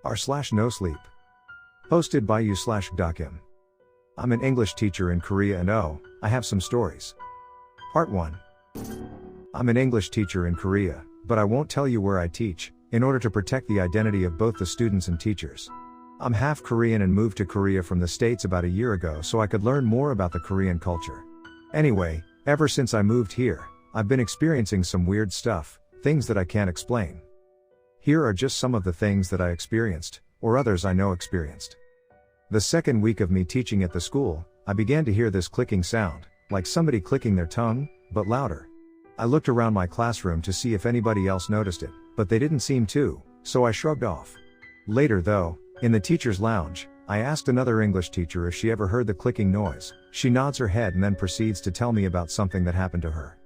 r/no sleep. Hosted by you/Gdokim. I'm an English teacher in Korea and I have some stories. Part 1. I'm an English teacher in Korea, but I won't tell you where I teach, in order to protect the identity of both the students and teachers. I'm half Korean and moved to Korea from the States about a year ago so I could learn more about the Korean culture. Anyway, ever since I moved here, I've been experiencing some weird stuff, things that I can't explain. Here are just some of the things that I experienced, or others I know experienced. The second week of me teaching at the school, I began to hear this clicking sound, like somebody clicking their tongue, but louder. I looked around my classroom to see if anybody else noticed it, but they didn't seem to, so I shrugged off. Later though, in the teacher's lounge, I asked another English teacher if she ever heard the clicking noise. She nods her head and then proceeds to tell me about something that happened to her.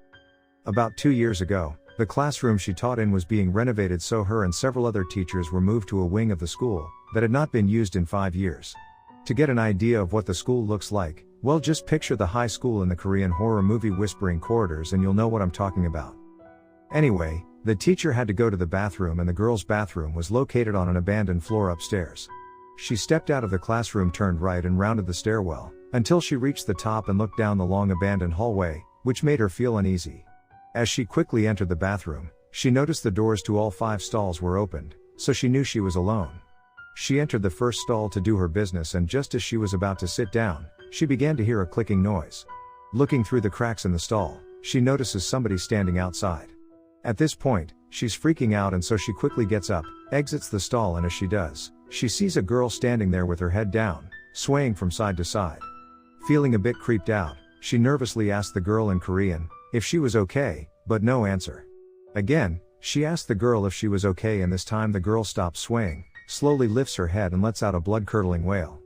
About 2 years ago, the classroom she taught in was being renovated, so her and several other teachers were moved to a wing of the school that had not been used in 5 years. To get an idea of what the school looks like, well, just picture the high school in the Korean horror movie Whispering Corridors and you'll know what I'm talking about. Anyway, the teacher had to go to the bathroom and the girls' bathroom was located on an abandoned floor upstairs. She stepped out of the classroom, turned right and rounded the stairwell, until she reached the top and looked down the long abandoned hallway, which made her feel uneasy. As she quickly entered the bathroom, she noticed the doors to all 5 stalls were opened, so she knew she was alone. She entered the first stall to do her business, and just as she was about to sit down, she began to hear a clicking noise. Looking through the cracks in the stall, she notices somebody standing outside. At this point, she's freaking out, and so she quickly gets up, exits the stall, and as she does, she sees a girl standing there with her head down, swaying from side to side. Feeling a bit creeped out, she nervously asked the girl in Korean if she was okay, but no answer. Again, she asked the girl if she was okay, and this time the girl stops swaying, slowly lifts her head and lets out a blood-curdling wail.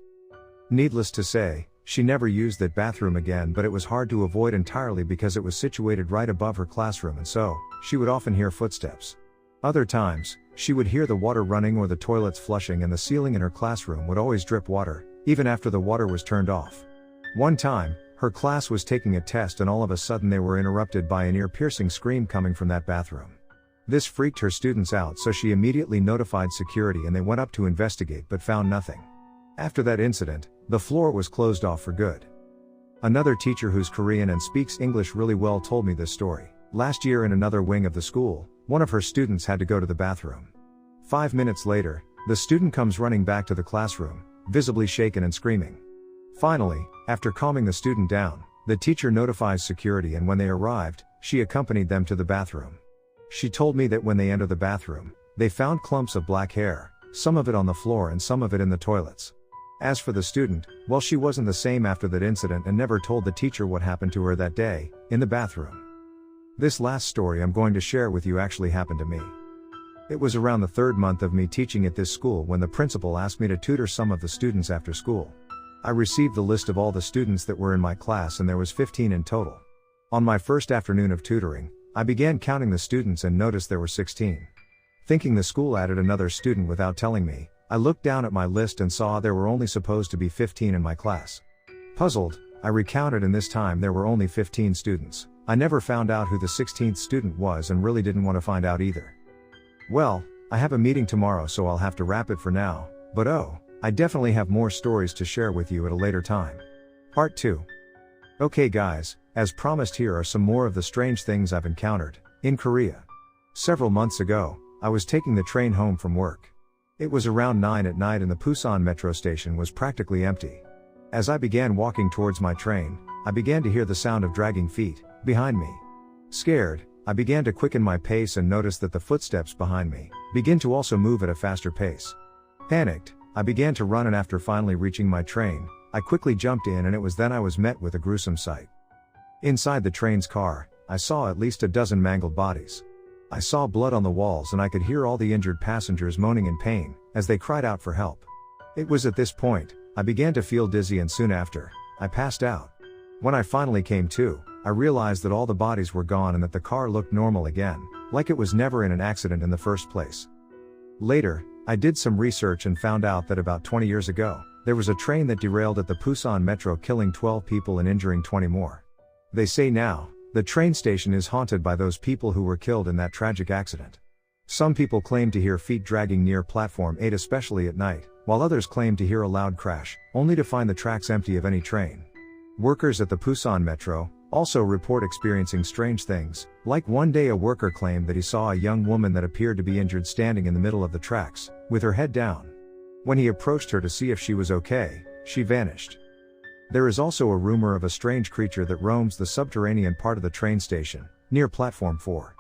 Needless to say, she never used that bathroom again, but it was hard to avoid entirely because it was situated right above her classroom, and so, she would often hear footsteps. Other times, she would hear the water running or the toilets flushing, and the ceiling in her classroom would always drip water, even after the water was turned off. One time, her class was taking a test and all of a sudden they were interrupted by an ear-piercing scream coming from that bathroom. This freaked her students out, so she immediately notified security and they went up to investigate but found nothing. After that incident, the floor was closed off for good. Another teacher who's Korean and speaks English really well told me this story. Last year in another wing of the school, one of her students had to go to the bathroom. 5 minutes later, the student comes running back to the classroom, visibly shaken and screaming. Finally, after calming the student down, the teacher notifies security, and when they arrived, she accompanied them to the bathroom. She told me that when they entered the bathroom, they found clumps of black hair, some of it on the floor and some of it in the toilets. As for the student, well, she wasn't the same after that incident and never told the teacher what happened to her that day, in the bathroom. This last story I'm going to share with you actually happened to me. It was around the 3rd month of me teaching at this school when the principal asked me to tutor some of the students after school. I received the list of all the students that were in my class, and there was 15 in total. On my first afternoon of tutoring, I began counting the students and noticed there were 16. Thinking the school added another student without telling me, I looked down at my list and saw there were only supposed to be 15 in my class. Puzzled, I recounted, and this time there were only 15 students. I never found out who the 16th student was and really didn't want to find out either. Well, I have a meeting tomorrow, so I'll have to wrap it for now, but I definitely have more stories to share with you at a later time. Part 2. Okay guys, as promised, here are some more of the strange things I've encountered in Korea. Several months ago, I was taking the train home from work. It was around 9 at night and the Busan metro station was practically empty. As I began walking towards my train, I began to hear the sound of dragging feet behind me. Scared, I began to quicken my pace and noticed that the footsteps behind me began to also move at a faster pace. Panicked, I began to run, and after finally reaching my train, I quickly jumped in, and it was then I was met with a gruesome sight. Inside the train's car, I saw at least a dozen mangled bodies. I saw blood on the walls and I could hear all the injured passengers moaning in pain as they cried out for help. It was at this point I began to feel dizzy, and soon after, I passed out. When I finally came to, I realized that all the bodies were gone and that the car looked normal again, like it was never in an accident in the first place. Later, I did some research and found out that about 20 years ago, there was a train that derailed at the Busan metro, killing 12 people and injuring 20 more. They say now, the train station is haunted by those people who were killed in that tragic accident. Some people claim to hear feet dragging near platform 8 especially at night, while others claim to hear a loud crash, only to find the tracks empty of any train. Workers at the Busan Metro also report experiencing strange things, like one day a worker claimed that he saw a young woman that appeared to be injured standing in the middle of the tracks, with her head down. When he approached her to see if she was okay, she vanished. There is also a rumor of a strange creature that roams the subterranean part of the train station, near platform 4.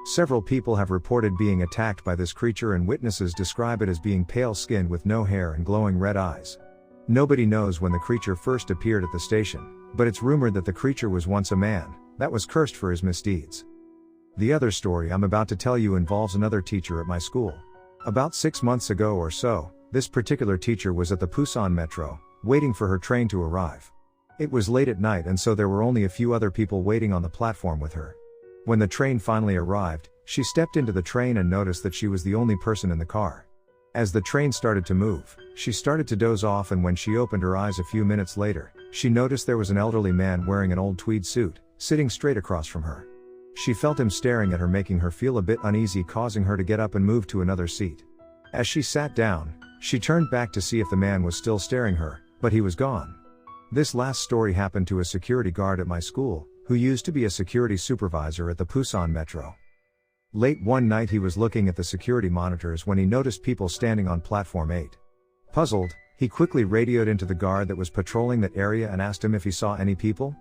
Several people have reported being attacked by this creature, and witnesses describe it as being pale-skinned with no hair and glowing red eyes. Nobody knows when the creature first appeared at the station, but it's rumored that the creature was once a man that was cursed for his misdeeds. The other story I'm about to tell you involves another teacher at my school. About 6 months ago or so, this particular teacher was at the Busan Metro, waiting for her train to arrive. It was late at night, and so there were only a few other people waiting on the platform with her. When the train finally arrived, she stepped into the train and noticed that she was the only person in the car. As the train started to move, she started to doze off, and when she opened her eyes a few minutes later, she noticed there was an elderly man wearing an old tweed suit, sitting straight across from her. She felt him staring at her, making her feel a bit uneasy, causing her to get up and move to another seat. As she sat down, she turned back to see if the man was still staring her, but he was gone. This last story happened to a security guard at my school, who used to be a security supervisor at the Busan Metro. Late one night he was looking at the security monitors when he noticed people standing on platform 8. Puzzled, he quickly radioed into the guard that was patrolling that area and asked him if he saw any people.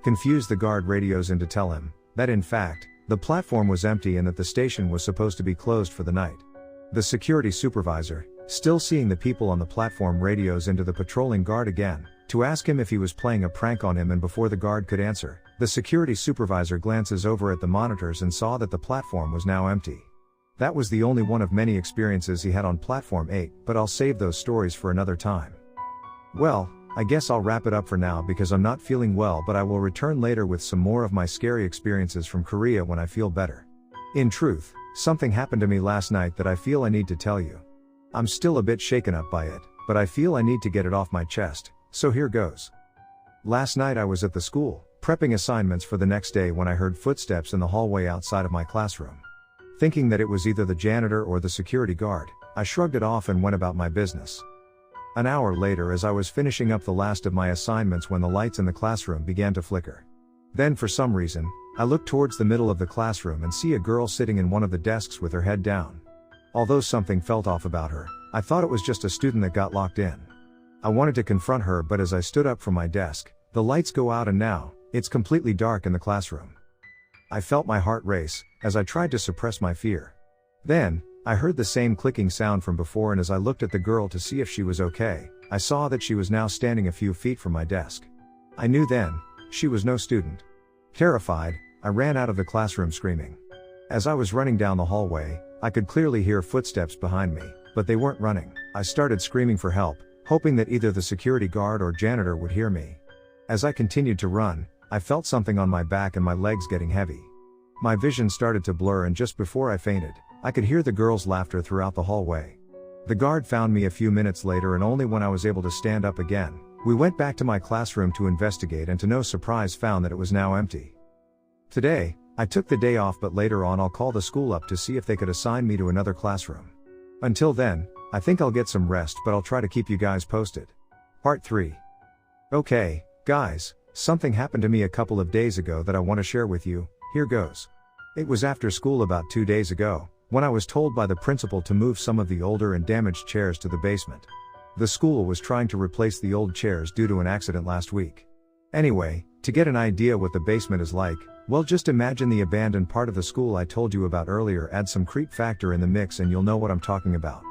Confused, the guard radios in to tell him that in fact, the platform was empty and that the station was supposed to be closed for the night. The security supervisor, still seeing the people on the platform, radios into the patrolling guard again to ask him if he was playing a prank on him, and before the guard could answer, the security supervisor glances over at the monitors and saw that the platform was now empty. That was the only one of many experiences he had on platform 8, but I'll save those stories for another time. Well, I guess I'll wrap it up for now because I'm not feeling well, but I will return later with some more of my scary experiences from Korea when I feel better. In truth, something happened to me last night that I feel I need to tell you. I'm still a bit shaken up by it, but I feel I need to get it off my chest, so here goes. Last night I was at the school, prepping assignments for the next day, when I heard footsteps in the hallway outside of my classroom. Thinking that it was either the janitor or the security guard, I shrugged it off and went about my business. An hour later, as I was finishing up the last of my assignments, when the lights in the classroom began to flicker. Then for some reason, I looked towards the middle of the classroom and see a girl sitting in one of the desks with her head down. Although something felt off about her, I thought it was just a student that got locked in. I wanted to confront her, but as I stood up from my desk, the lights go out and now, it's completely dark in the classroom. I felt my heart race, as I tried to suppress my fear. Then, I heard the same clicking sound from before, and as I looked at the girl to see if she was okay, I saw that she was now standing a few feet from my desk. I knew then, she was no student. Terrified, I ran out of the classroom screaming. As I was running down the hallway, I could clearly hear footsteps behind me, but they weren't running. I started screaming for help, hoping that either the security guard or janitor would hear me. As I continued to run, I felt something on my back and my legs getting heavy. My vision started to blur, and just before I fainted, I could hear the girls' laughter throughout the hallway. The guard found me a few minutes later, and only when I was able to stand up again, we went back to my classroom to investigate, and to no surprise found that it was now empty. Today, I took the day off, but later on I'll call the school up to see if they could assign me to another classroom. Until then, I think I'll get some rest, but I'll try to keep you guys posted. Part 3. Okay, guys, something happened to me a couple of days ago that I want to share with you. Here goes. It was after school about 2 days ago, when I was told by the principal to move some of the older and damaged chairs to the basement. The school was trying to replace the old chairs due to an accident last week. Anyway, to get an idea what the basement is like, well, just imagine the abandoned part of the school I told you about earlier. Add some creep factor in the mix and you'll know what I'm talking about.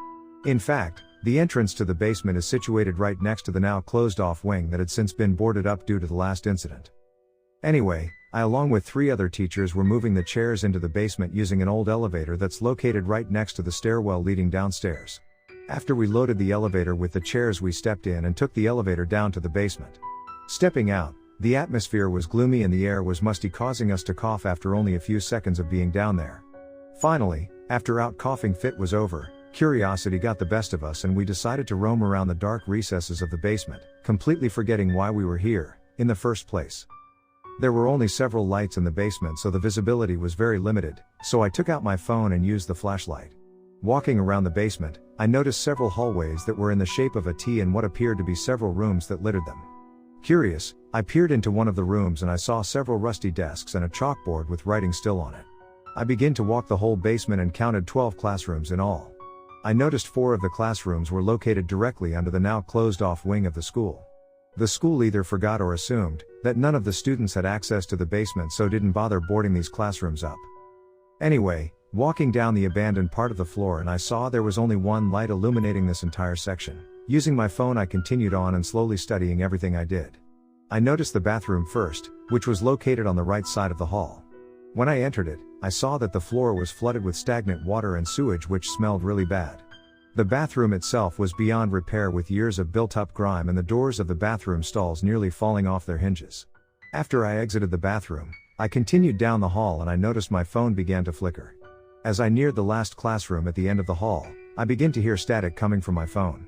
In fact, the entrance to the basement is situated right next to the now closed off wing that had since been boarded up due to the last incident. Anyway, I along with 3 other teachers were moving the chairs into the basement using an old elevator that's located right next to the stairwell leading downstairs. After we loaded the elevator with the chairs, we stepped in and took the elevator down to the basement. Stepping out, the atmosphere was gloomy and the air was musty, causing us to cough after only a few seconds of being down there. Finally, after our coughing fit was over, curiosity got the best of us and we decided to roam around the dark recesses of the basement, completely forgetting why we were here, in the first place. There were only several lights in the basement, so the visibility was very limited, so I took out my phone and used the flashlight. Walking around the basement, I noticed several hallways that were in the shape of a T and what appeared to be several rooms that littered them. Curious, I peered into one of the rooms and I saw several rusty desks and a chalkboard with writing still on it. I began to walk the whole basement and counted 12 classrooms in all. I noticed 4 of the classrooms were located directly under the now closed-off wing of the school. The school either forgot or assumed that none of the students had access to the basement, so didn't bother boarding these classrooms up. Anyway, walking down the abandoned part of the floor and I saw there was only one light illuminating this entire section. Using my phone I continued on and slowly studying everything I did. I noticed the bathroom first, which was located on the right side of the hall. When I entered it, I saw that the floor was flooded with stagnant water and sewage which smelled really bad. The bathroom itself was beyond repair with years of built-up grime and the doors of the bathroom stalls nearly falling off their hinges. After I exited the bathroom, I continued down the hall and I noticed my phone began to flicker. As I neared the last classroom at the end of the hall, I began to hear static coming from my phone.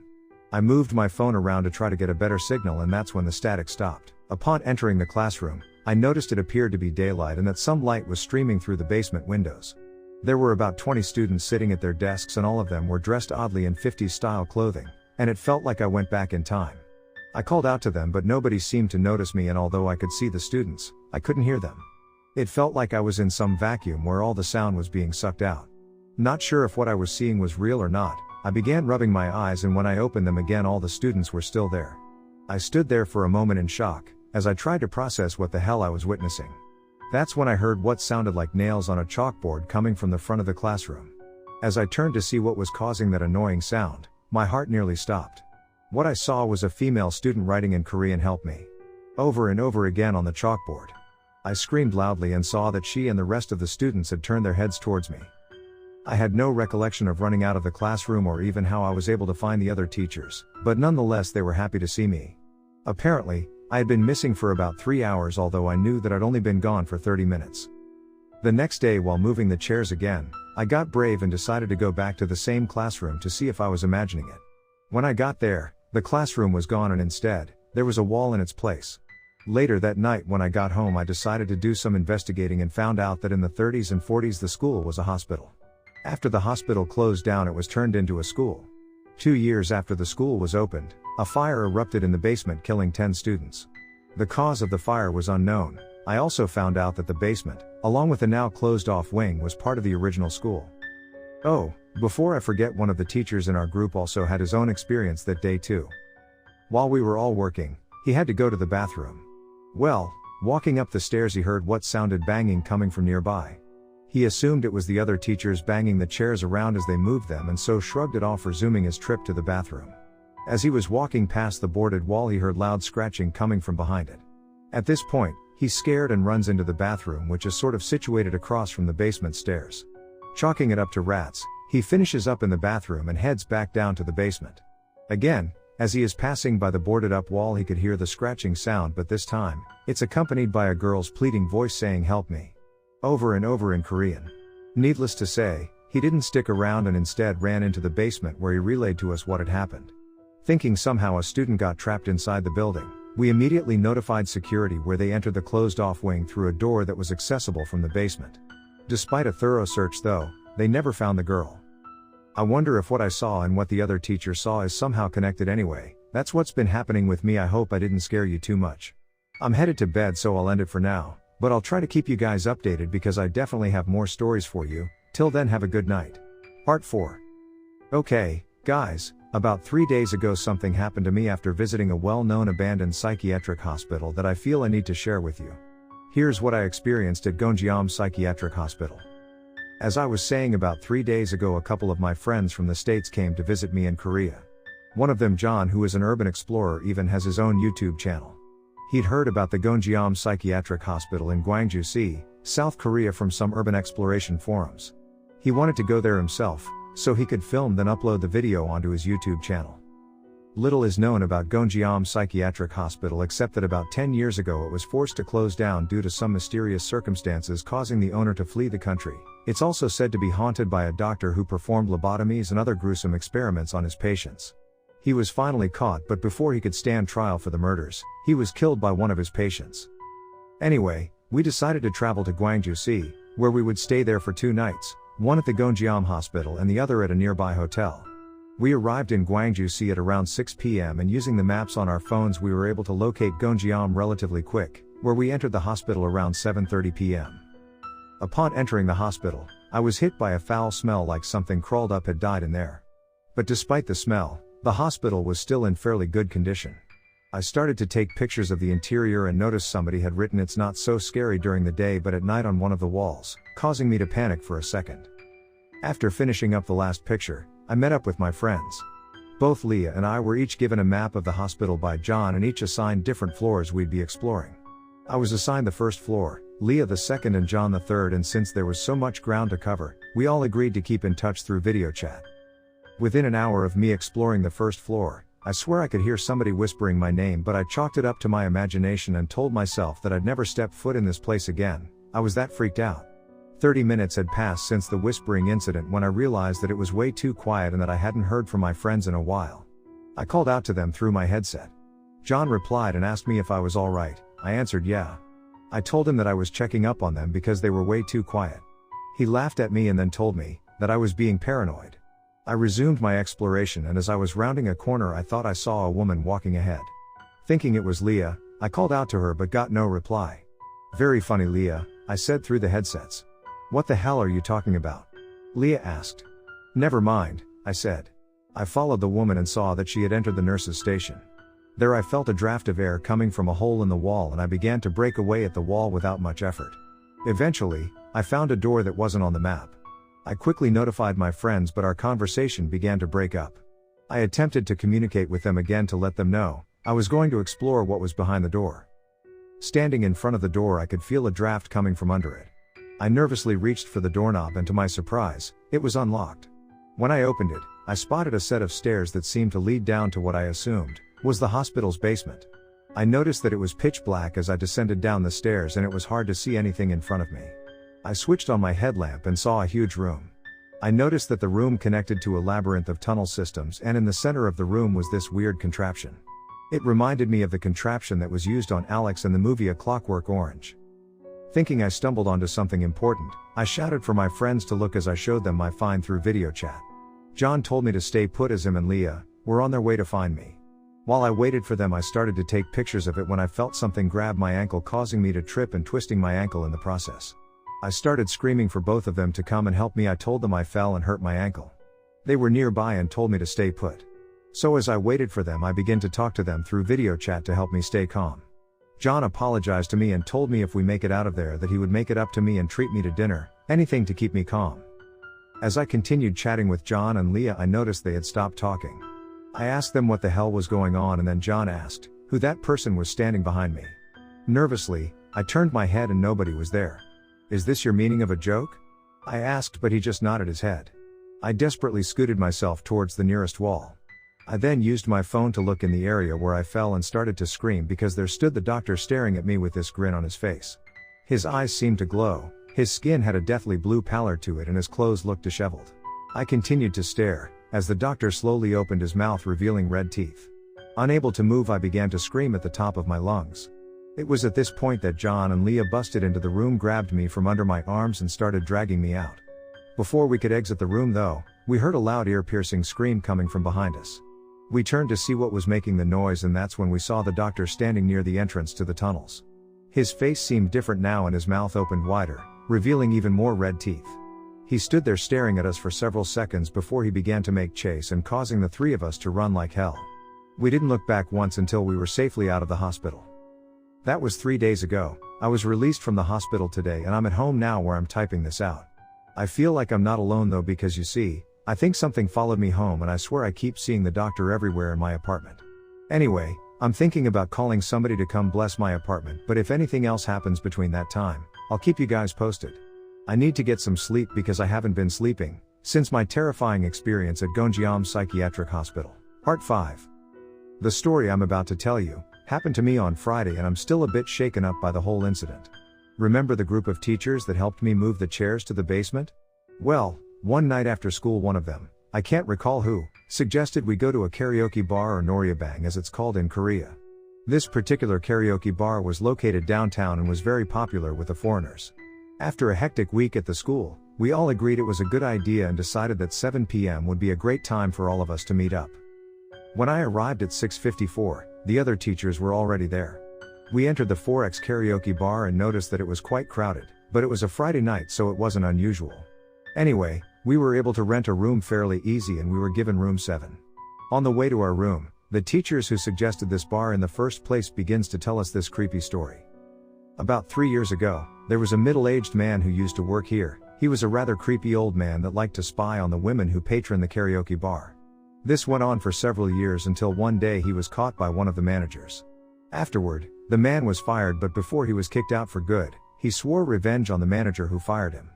I moved my phone around to try to get a better signal, and that's when the static stopped. Upon entering the classroom, I noticed it appeared to be daylight and that some light was streaming through the basement windows. There were about 20 students sitting at their desks and all of them were dressed oddly in 50s style clothing, and it felt like I went back in time. I called out to them but nobody seemed to notice me, and although I could see the students, I couldn't hear them. It felt like I was in some vacuum where all the sound was being sucked out. Not sure if what I was seeing was real or not, I began rubbing my eyes, and when I opened them again all the students were still there. I stood there for a moment in shock, as I tried to process what the hell I was witnessing. That's when I heard what sounded like nails on a chalkboard coming from the front of the classroom. As I turned to see what was causing that annoying sound, my heart nearly stopped. What I saw was a female student writing in Korean "help me" over and over again on the chalkboard. I screamed loudly and saw that she and the rest of the students had turned their heads towards me. I had no recollection of running out of the classroom or even how I was able to find the other teachers, but nonetheless they were happy to see me. Apparently, I had been missing for about 3 hours, although I knew that I'd only been gone for 30 minutes. The next day, while moving the chairs again, I got brave and decided to go back to the same classroom to see if I was imagining it. When I got there, the classroom was gone and instead, there was a wall in its place. Later that night when I got home I decided to do some investigating and found out that in the 30s and 40s the school was a hospital. After the hospital closed down it was turned into a school. 2 years after the school was opened, a fire erupted in the basement killing 10 students. The cause of the fire was unknown. I also found out that the basement, along with the now closed-off wing, was part of the original school. Oh, before I forget, one of the teachers in our group also had his own experience that day too. While we were all working, he had to go to the bathroom. Well, walking up the stairs he heard what sounded banging coming from nearby. He assumed it was the other teachers banging the chairs around as they moved them, and so shrugged it off, resuming his trip to the bathroom. As he was walking past the boarded wall he heard loud scratching coming from behind it. At this point, he's scared and runs into the bathroom, which is sort of situated across from the basement stairs. Chalking it up to rats, he finishes up in the bathroom and heads back down to the basement. Again, as he is passing by the boarded up wall he could hear the scratching sound, but this time, it's accompanied by a girl's pleading voice saying "help me" over and over in Korean. Needless to say, he didn't stick around and instead ran into the basement where he relayed to us what had happened. Thinking somehow a student got trapped inside the building, we immediately notified security, where they entered the closed-off wing through a door that was accessible from the basement. Despite a thorough search though, they never found the girl. I wonder if what I saw and what the other teacher saw is somehow connected. Anyway, that's what's been happening with me. I hope I didn't scare you too much. I'm headed to bed, so I'll end it for now, but I'll try to keep you guys updated because I definitely have more stories for you. Till then, have a good night. Part 4. Okay, guys, about 3 days ago something happened to me after visiting a well-known abandoned psychiatric hospital that I feel I need to share with you. Here's what I experienced at Gdokim Psychiatric Hospital. As I was saying, about 3 days ago a couple of my friends from the States came to visit me in Korea. One of them, John, who is an urban explorer, even has his own YouTube channel. He'd heard about the Gdokim Psychiatric Hospital in Gwangju, South Korea from some urban exploration forums. He wanted to go there himself, so he could film then upload the video onto his YouTube channel. Little is known about Gdokim Psychiatric Hospital except that about 10 years ago it was forced to close down due to some mysterious circumstances causing the owner to flee the country. It's also said to be haunted by a doctor who performed lobotomies and other gruesome experiments on his patients. He was finally caught, but before he could stand trial for the murders, he was killed by one of his patients. Anyway, we decided to travel to Gwangju-si, where we would stay there for 2 nights, one at the Gyeongjam Hospital and the other at a nearby hotel. We arrived in Gwangju-si at around 6 p.m. and using the maps on our phones we were able to locate Gyeongjam relatively quick, where we entered the hospital around 7:30 p.m. Upon entering the hospital, I was hit by a foul smell like something crawled up had died in there. But despite the smell, the hospital was still in fairly good condition. I started to take pictures of the interior and noticed somebody had written "It's not so scary" during the day but at night on one of the walls, causing me to panic for a second. After finishing up the last picture, I met up with my friends. Both Leah and I were each given a map of the hospital by John and each assigned different floors we'd be exploring. I was assigned the first floor, Leah the second and John the third, and since there was so much ground to cover, we all agreed to keep in touch through video chat. Within an hour of me exploring the first floor, I swear I could hear somebody whispering my name, but I chalked it up to my imagination and told myself that I'd never step foot in this place again. I was that freaked out. 30 minutes had passed since the whispering incident when I realized that it was way too quiet and that I hadn't heard from my friends in a while. I called out to them through my headset. John replied and asked me if I was alright. I answered yeah. I told him that I was checking up on them because they were way too quiet. He laughed at me and then told me that I was being paranoid. I resumed my exploration, and as I was rounding a corner I thought I saw a woman walking ahead. Thinking it was Leah, I called out to her but got no reply. "Very funny, Leah," I said through the headsets. "What the hell are you talking about?" Leah asked. "Never mind," I said. I followed the woman and saw that she had entered the nurse's station. There I felt a draft of air coming from a hole in the wall and I began to break away at the wall without much effort. Eventually, I found a door that wasn't on the map. I quickly notified my friends but our conversation began to break up. I attempted to communicate with them again to let them know I was going to explore what was behind the door. Standing in front of the door I could feel a draft coming from under it. I nervously reached for the doorknob and to my surprise, it was unlocked. When I opened it, I spotted a set of stairs that seemed to lead down to what I assumed was the hospital's basement. I noticed that it was pitch black as I descended down the stairs and it was hard to see anything in front of me. I switched on my headlamp and saw a huge room. I noticed that the room connected to a labyrinth of tunnel systems and in the center of the room was this weird contraption. It reminded me of the contraption that was used on Alex in the movie A Clockwork Orange. Thinking I stumbled onto something important, I shouted for my friends to look as I showed them my find through video chat. John told me to stay put as him and Leah were on their way to find me. While I waited for them I started to take pictures of it when I felt something grab my ankle, causing me to trip and twisting my ankle in the process. I started screaming for both of them to come and help me. I told them I fell and hurt my ankle. They were nearby and told me to stay put. So as I waited for them I began to talk to them through video chat to help me stay calm. John apologized to me and told me if we make it out of there that he would make it up to me and treat me to dinner, anything to keep me calm. As I continued chatting with John and Leah I noticed they had stopped talking. I asked them what the hell was going on and then John asked who that person was standing behind me. Nervously, I turned my head and nobody was there. "Is this your meaning of a joke?" I asked but he just nodded his head. I desperately scooted myself towards the nearest wall. I then used my phone to look in the area where I fell and started to scream because there stood the doctor staring at me with this grin on his face. His eyes seemed to glow, his skin had a deathly blue pallor to it and his clothes looked disheveled. I continued to stare, as the doctor slowly opened his mouth revealing red teeth. Unable to move I began to scream at the top of my lungs. It was at this point that John and Leah busted into the room, grabbed me from under my arms and started dragging me out. Before we could exit the room though, we heard a loud ear-piercing scream coming from behind us. We turned to see what was making the noise and that's when we saw the doctor standing near the entrance to the tunnels. His face seemed different now and his mouth opened wider, revealing even more red teeth. He stood there staring at us for several seconds before he began to make chase and causing the three of us to run like hell. We didn't look back once until we were safely out of the hospital. That was 3 days ago. I was released from the hospital today and I'm at home now where I'm typing this out. I feel like I'm not alone though because you see, I think something followed me home and I swear I keep seeing the doctor everywhere in my apartment. Anyway, I'm thinking about calling somebody to come bless my apartment, but if anything else happens between that time, I'll keep you guys posted. I need to get some sleep because I haven't been sleeping since my terrifying experience at Gyeongjam Psychiatric Hospital. Part 5. The story I'm about to tell you happened to me on Friday and I'm still a bit shaken up by the whole incident. Remember the group of teachers that helped me move the chairs to the basement? Well, one night after school one of them, I can't recall who, suggested we go to a karaoke bar or noryebang as it's called in Korea. This particular karaoke bar was located downtown and was very popular with the foreigners. After a hectic week at the school, we all agreed it was a good idea and decided that 7 p.m. would be a great time for all of us to meet up. When I arrived at 6:54, the other teachers were already there. We entered the 4X karaoke bar and noticed that it was quite crowded, but it was a Friday night so it wasn't unusual. Anyway, we were able to rent a room fairly easy and we were given room 7. On the way to our room, the teachers who suggested this bar in the first place begins to tell us this creepy story. About 3 years ago, there was a middle-aged man who used to work here. He was a rather creepy old man that liked to spy on the women who patron the karaoke bar. This went on for several years until one day he was caught by one of the managers. Afterward, the man was fired, but before he was kicked out for good, he swore revenge on the manager who fired him.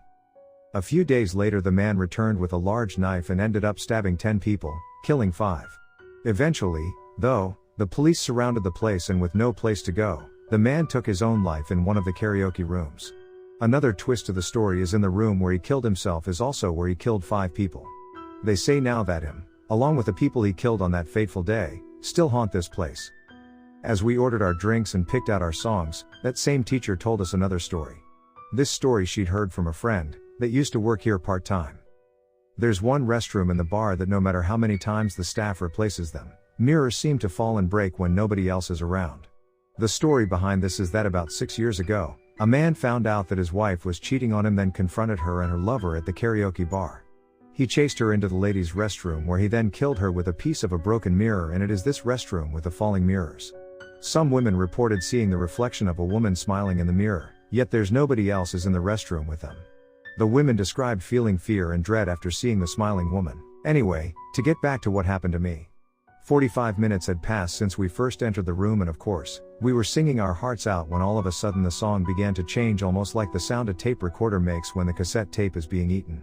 A few days later the man returned with a large knife and ended up stabbing 10 people, killing 5. Eventually, though, the police surrounded the place and with no place to go, the man took his own life in one of the karaoke rooms. Another twist to the story is in the room where he killed himself is also where he killed 5 people. They say now that him, along with the people he killed on that fateful day, still haunt this place. As we ordered our drinks and picked out our songs, that same teacher told us another story. This story she'd heard from a friend that used to work here part-time. There's one restroom in the bar that no matter how many times the staff replaces them, mirrors seem to fall and break when nobody else is around. The story behind this is that about 6 years ago, a man found out that his wife was cheating on him, then confronted her and her lover at the karaoke bar. He chased her into the ladies' restroom where he then killed her with a piece of a broken mirror, and it is this restroom with the falling mirrors. Some women reported seeing the reflection of a woman smiling in the mirror, yet there's nobody else is in the restroom with them. The women described feeling fear and dread after seeing the smiling woman. Anyway, to get back to what happened to me. 45 minutes had passed since we first entered the room and of course, we were singing our hearts out when all of a sudden the song began to change, almost like the sound a tape recorder makes when the cassette tape is being eaten.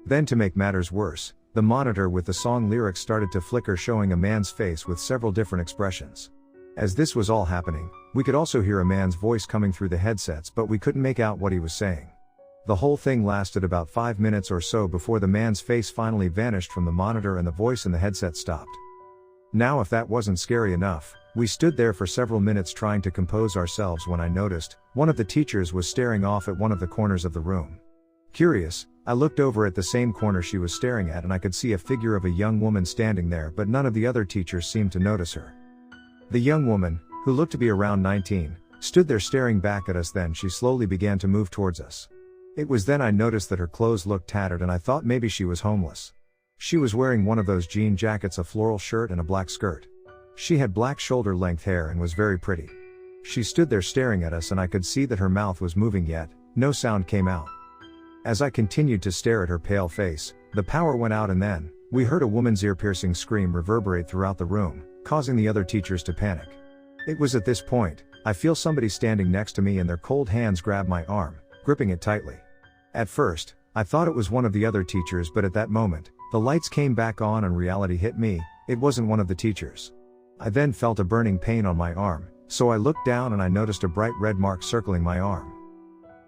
Then to make matters worse, the monitor with the song lyrics started to flicker, showing a man's face with several different expressions. As this was all happening, we could also hear a man's voice coming through the headsets, but we couldn't make out what he was saying. The whole thing lasted about 5 minutes or so before the man's face finally vanished from the monitor and the voice in the headset stopped. Now if that wasn't scary enough, we stood there for several minutes trying to compose ourselves when I noticed one of the teachers was staring off at one of the corners of the room. Curious, I looked over at the same corner she was staring at and I could see a figure of a young woman standing there, but none of the other teachers seemed to notice her. The young woman, who looked to be around 19, stood there staring back at us. Then she slowly began to move towards us. It was then I noticed that her clothes looked tattered and I thought maybe she was homeless. She was wearing one of those jean jackets, a floral shirt and a black skirt. She had black shoulder-length hair and was very pretty. She stood there staring at us and I could see that her mouth was moving, yet no sound came out. As I continued to stare at her pale face, the power went out and then we heard a woman's ear-piercing scream reverberate throughout the room, causing the other teachers to panic. It was at this point I feel somebody standing next to me and their cold hands grab my arm, gripping it tightly. At first, I thought it was one of the other teachers, but at that moment, the lights came back on and reality hit me. It wasn't one of the teachers. I then felt a burning pain on my arm, so I looked down and I noticed a bright red mark circling my arm.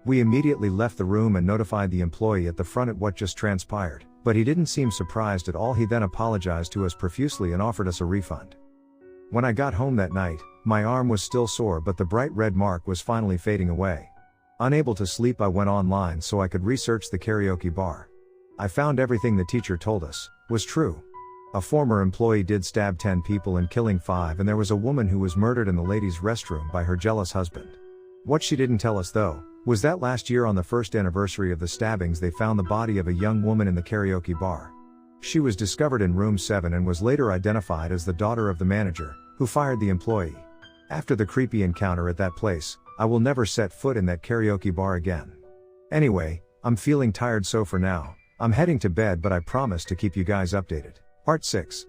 We immediately left the room and notified the employee at the front at what just transpired, but he didn't seem surprised at all. He then apologized to us profusely and offered us a refund. When I got home that night, my arm was still sore, but the bright red mark was finally fading away. Unable to sleep, I went online so I could research the karaoke bar. I found everything the teacher told us was true. A former employee did stab 10 people and killing 5, and there was a woman who was murdered in the ladies' restroom by her jealous husband. What she didn't tell us though, was that last year on the first anniversary of the stabbings they found the body of a young woman in the karaoke bar. She was discovered in room 7 and was later identified as the daughter of the manager, who fired the employee. After the creepy encounter at that place, I will never set foot in that karaoke bar again. Anyway, I'm feeling tired, so for now, I'm heading to bed, but I promise to keep you guys updated. Part 6.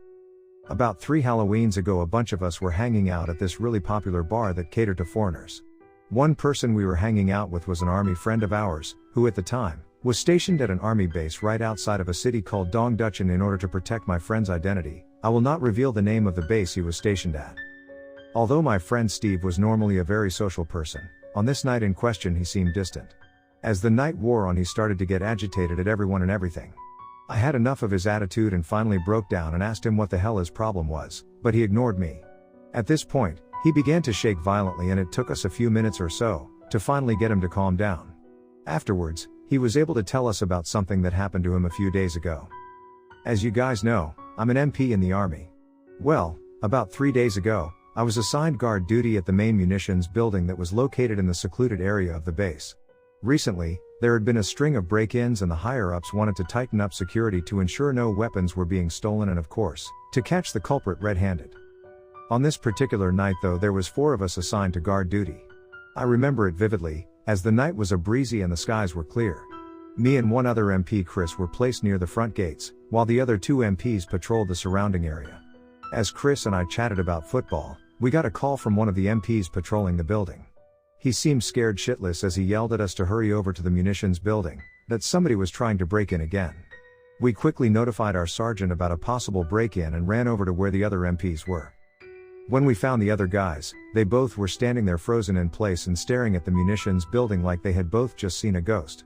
About 3 Halloweens ago, a bunch of us were hanging out at this really popular bar that catered to foreigners. One person we were hanging out with was an army friend of ours, who at the time, was stationed at an army base right outside of a city called Gdokim. In order to protect my friend's identity, I will not reveal the name of the base he was stationed at. Although my friend Steve was normally a very social person, on this night in question he seemed distant. As the night wore on, he started to get agitated at everyone and everything. I had enough of his attitude and finally broke down and asked him what the hell his problem was, but he ignored me. At this point, He began to shake violently and it took us a few minutes or so to finally get him to calm down. Afterwards, he was able to tell us about something that happened to him a few days ago. As you guys know, I'm an MP in the Army. Well, about 3 days ago, I was assigned guard duty at the main munitions building that was located in the secluded area of the base. Recently, there had been a string of break-ins and the higher-ups wanted to tighten up security to ensure no weapons were being stolen and of course, to catch the culprit red-handed. On this particular night though there was 4 of us assigned to guard duty. I remember it vividly, as the night was a breezy and the skies were clear. Me and one other MP, Chris, were placed near the front gates, while the other 2 MPs patrolled the surrounding area. As Chris and I chatted about football, we got a call from one of the MPs patrolling the building. He seemed scared shitless as he yelled at us to hurry over to the munitions building, that somebody was trying to break in again. We quickly notified our sergeant about a possible break-in and ran over to where the other MPs were. When we found the other guys, they both were standing there frozen in place and staring at the munitions building like they had both just seen a ghost.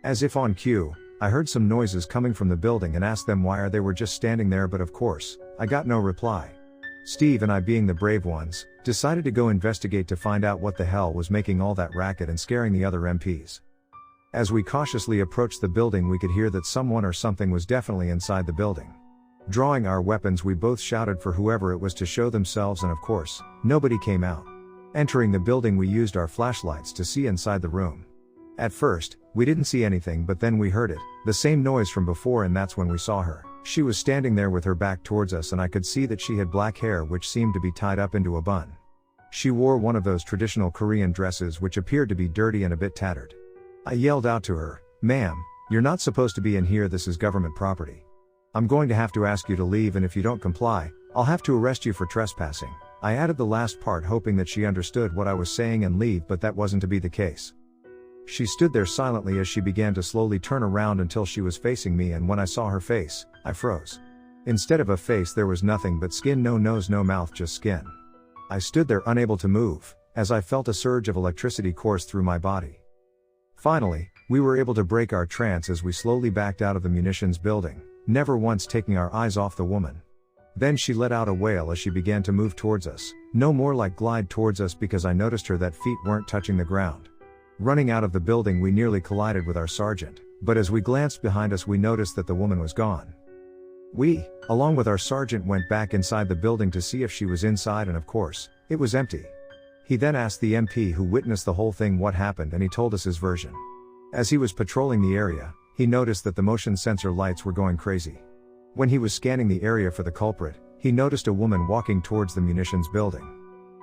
As if on cue, I heard some noises coming from the building and asked them why they were just standing there, but of course, I got no reply. Steve and I, being the brave ones, decided to go investigate to find out what the hell was making all that racket and scaring the other MPs. As we cautiously approached the building, we could hear that someone or something was definitely inside the building. Drawing our weapons, we both shouted for whoever it was to show themselves and of course, nobody came out. Entering the building, we used our flashlights to see inside the room. At first, we didn't see anything, but then we heard it, the same noise from before, and that's when we saw her. She was standing there with her back towards us and I could see that she had black hair which seemed to be tied up into a bun. She wore one of those traditional Korean dresses which appeared to be dirty and a bit tattered. I yelled out to her, "Ma'am, you're not supposed to be in here, this is government property. I'm going to have to ask you to leave, and if you don't comply, I'll have to arrest you for trespassing." I added the last part hoping that she understood what I was saying and leave, but that wasn't to be the case. She stood there silently as she began to slowly turn around until she was facing me, and when I saw her face, I froze. Instead of a face there was nothing but skin, no nose, no mouth, just skin. I stood there unable to move, as I felt a surge of electricity course through my body. Finally, we were able to break our trance as we slowly backed out of the munitions building, never once taking our eyes off the woman. Then she let out a wail as she began to move towards us, no more like glide towards us, because I noticed her that feet weren't touching the ground. Running out of the building, we nearly collided with our sergeant, but as we glanced behind us we noticed that the woman was gone. We, along with our sergeant, went back inside the building to see if she was inside, and of course, it was empty. He then asked the MP who witnessed the whole thing what happened, and he told us his version. As he was patrolling the area, he noticed that the motion sensor lights were going crazy. When he was scanning the area for the culprit, he noticed a woman walking towards the munitions building.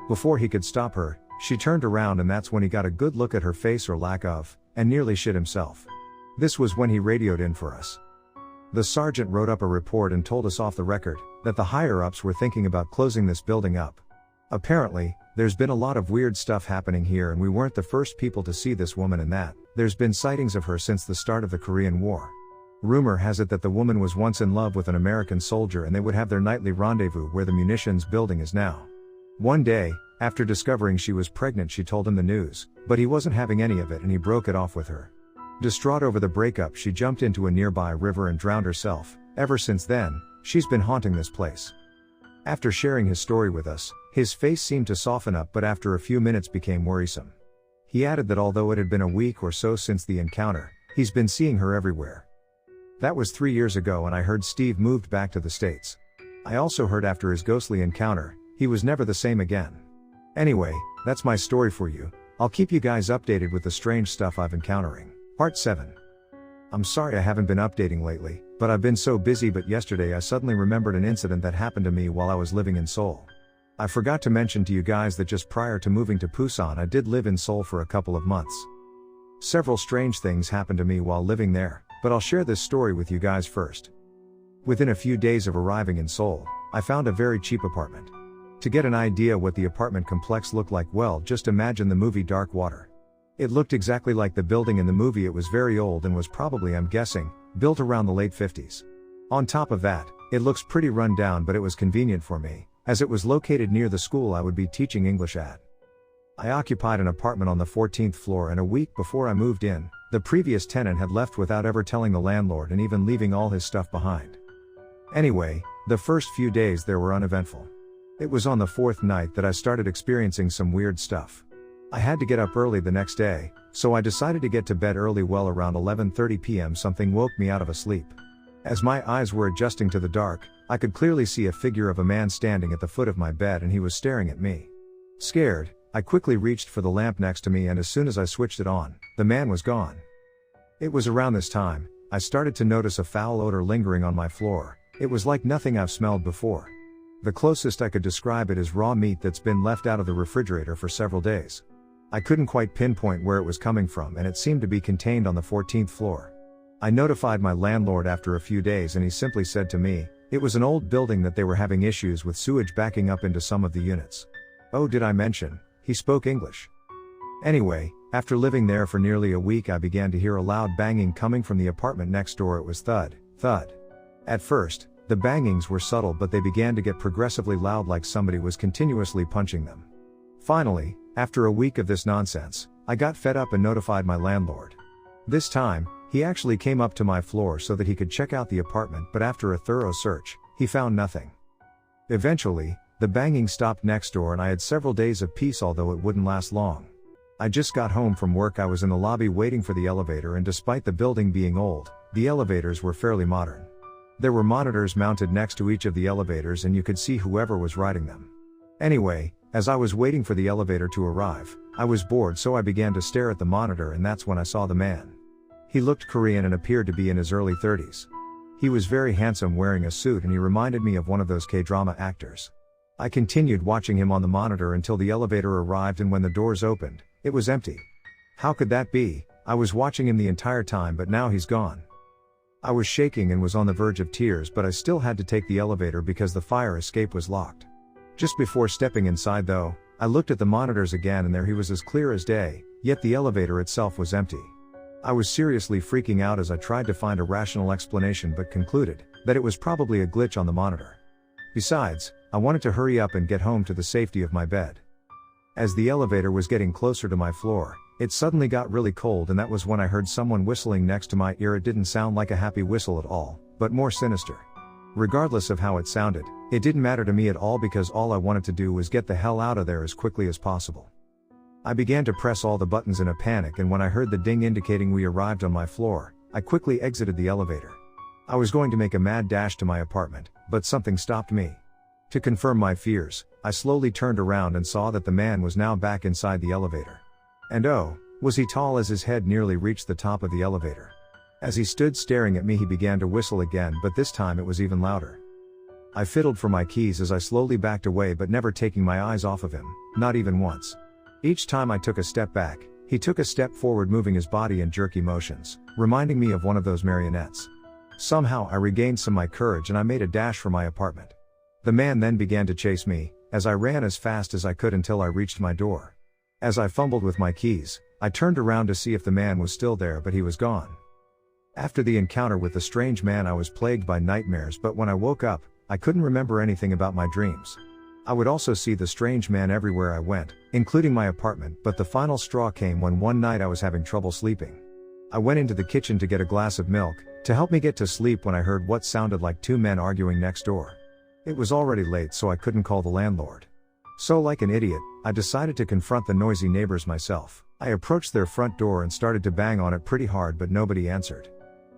Before he could stop her, she turned around, and that's when he got a good look at her face, or lack of, and nearly shit himself. This was when he radioed in for us. The sergeant wrote up a report and told us off the record that the higher-ups were thinking about closing this building up. Apparently, there's been a lot of weird stuff happening here, and we weren't the first people to see this woman, and that there's been sightings of her since the start of the Korean War. Rumor has it that the woman was once in love with an American soldier, and they would have their nightly rendezvous where the munitions building is now. One day, after discovering she was pregnant, she told him the news, but he wasn't having any of it and he broke it off with her. Distraught over the breakup, she jumped into a nearby river and drowned herself. Ever since then, she's been haunting this place. After sharing his story with us, his face seemed to soften up, but after a few minutes became worrisome. He added that although it had been a week or so since the encounter, he's been seeing her everywhere. That was 3 years ago, and I heard Steve moved back to the States. I also heard after his ghostly encounter, he was never the same again. Anyway, that's my story for you. I'll keep you guys updated with the strange stuff I've encountering. Part 7. I'm sorry I haven't been updating lately, but I've been so busy, but yesterday I suddenly remembered an incident that happened to me while I was living in Seoul. I forgot to mention to you guys that just prior to moving to Busan I did live in Seoul for a couple of months. Several strange things happened to me while living there, but I'll share this story with you guys first. Within a few days of arriving in Seoul, I found a very cheap apartment. To get an idea what the apartment complex looked like, well, just imagine the movie Dark Water. It looked exactly like the building in the movie. It was very old and was probably, I'm guessing, built around the late 50s. On top of that, it looks pretty run down, but it was convenient for me, as it was located near the school I would be teaching English at. I occupied an apartment on the 14th floor, and a week before I moved in, the previous tenant had left without ever telling the landlord and even leaving all his stuff behind. Anyway, the first few days there were uneventful. It was on the fourth night that I started experiencing some weird stuff. I had to get up early the next day, so I decided to get to bed early. Well, around 11:30 p.m. something woke me out of a sleep. As my eyes were adjusting to the dark, I could clearly see a figure of a man standing at the foot of my bed, and he was staring at me. Scared, I quickly reached for the lamp next to me, and as soon as I switched it on, the man was gone. It was around this time I started to notice a foul odor lingering on my floor. It was like nothing I've smelled before. The closest I could describe it is raw meat that's been left out of the refrigerator for several days. I couldn't quite pinpoint where it was coming from, and it seemed to be contained on the 14th floor. I notified my landlord after a few days, and he simply said to me, it was an old building that they were having issues with sewage backing up into some of the units. Oh, did I mention, he spoke English. Anyway, after living there for nearly a week, I began to hear a loud banging coming from the apartment next door. It was thud, thud. At first, the bangings were subtle, but they began to get progressively loud, like somebody was continuously punching them. Finally, after a week of this nonsense, I got fed up and notified my landlord. This time, he actually came up to my floor so that he could check out the apartment, but after a thorough search, he found nothing. Eventually, the banging stopped next door, and I had several days of peace, although it wouldn't last long. I just got home from work. I was in the lobby waiting for the elevator, and despite the building being old, the elevators were fairly modern. There were monitors mounted next to each of the elevators, and you could see whoever was riding them. Anyway, as I was waiting for the elevator to arrive, I was bored, so I began to stare at the monitor, and that's when I saw the man. He looked Korean and appeared to be in his early 30s. He was very handsome, wearing a suit, and he reminded me of one of those K-drama actors. I continued watching him on the monitor until the elevator arrived, and when the doors opened, it was empty. How could that be? I was watching him the entire time, but now he's gone. I was shaking and was on the verge of tears, but I still had to take the elevator because the fire escape was locked. Just before stepping inside though, I looked at the monitors again, and there he was, as clear as day, yet the elevator itself was empty. I was seriously freaking out as I tried to find a rational explanation, but concluded that it was probably a glitch on the monitor. Besides, I wanted to hurry up and get home to the safety of my bed. As the elevator was getting closer to my floor, it suddenly got really cold, and that was when I heard someone whistling next to my ear. It didn't sound like a happy whistle at all, but more sinister. Regardless of how it sounded, it didn't matter to me at all, because all I wanted to do was get the hell out of there as quickly as possible. I began to press all the buttons in a panic, and when I heard the ding indicating we arrived on my floor, I quickly exited the elevator. I was going to make a mad dash to my apartment, but something stopped me. To confirm my fears, I slowly turned around and saw that the man was now back inside the elevator. And oh, was he tall, as his head nearly reached the top of the elevator. As he stood staring at me, he began to whistle again, but this time it was even louder. I fiddled for my keys as I slowly backed away, but never taking my eyes off of him, not even once. Each time I took a step back, he took a step forward, moving his body in jerky motions, reminding me of one of those marionettes. Somehow I regained some of my courage, and I made a dash for my apartment. The man then began to chase me, as I ran as fast as I could until I reached my door. As I fumbled with my keys, I turned around to see if the man was still there, but he was gone. After the encounter with the strange man, I was plagued by nightmares, but when I woke up, I couldn't remember anything about my dreams. I would also see the strange man everywhere I went, including my apartment, but the final straw came when one night I was having trouble sleeping. I went into the kitchen to get a glass of milk to help me get to sleep when I heard what sounded like two men arguing next door. It was already late, so I couldn't call the landlord. So, like an idiot, I decided to confront the noisy neighbors myself. I approached their front door and started to bang on it pretty hard, but nobody answered.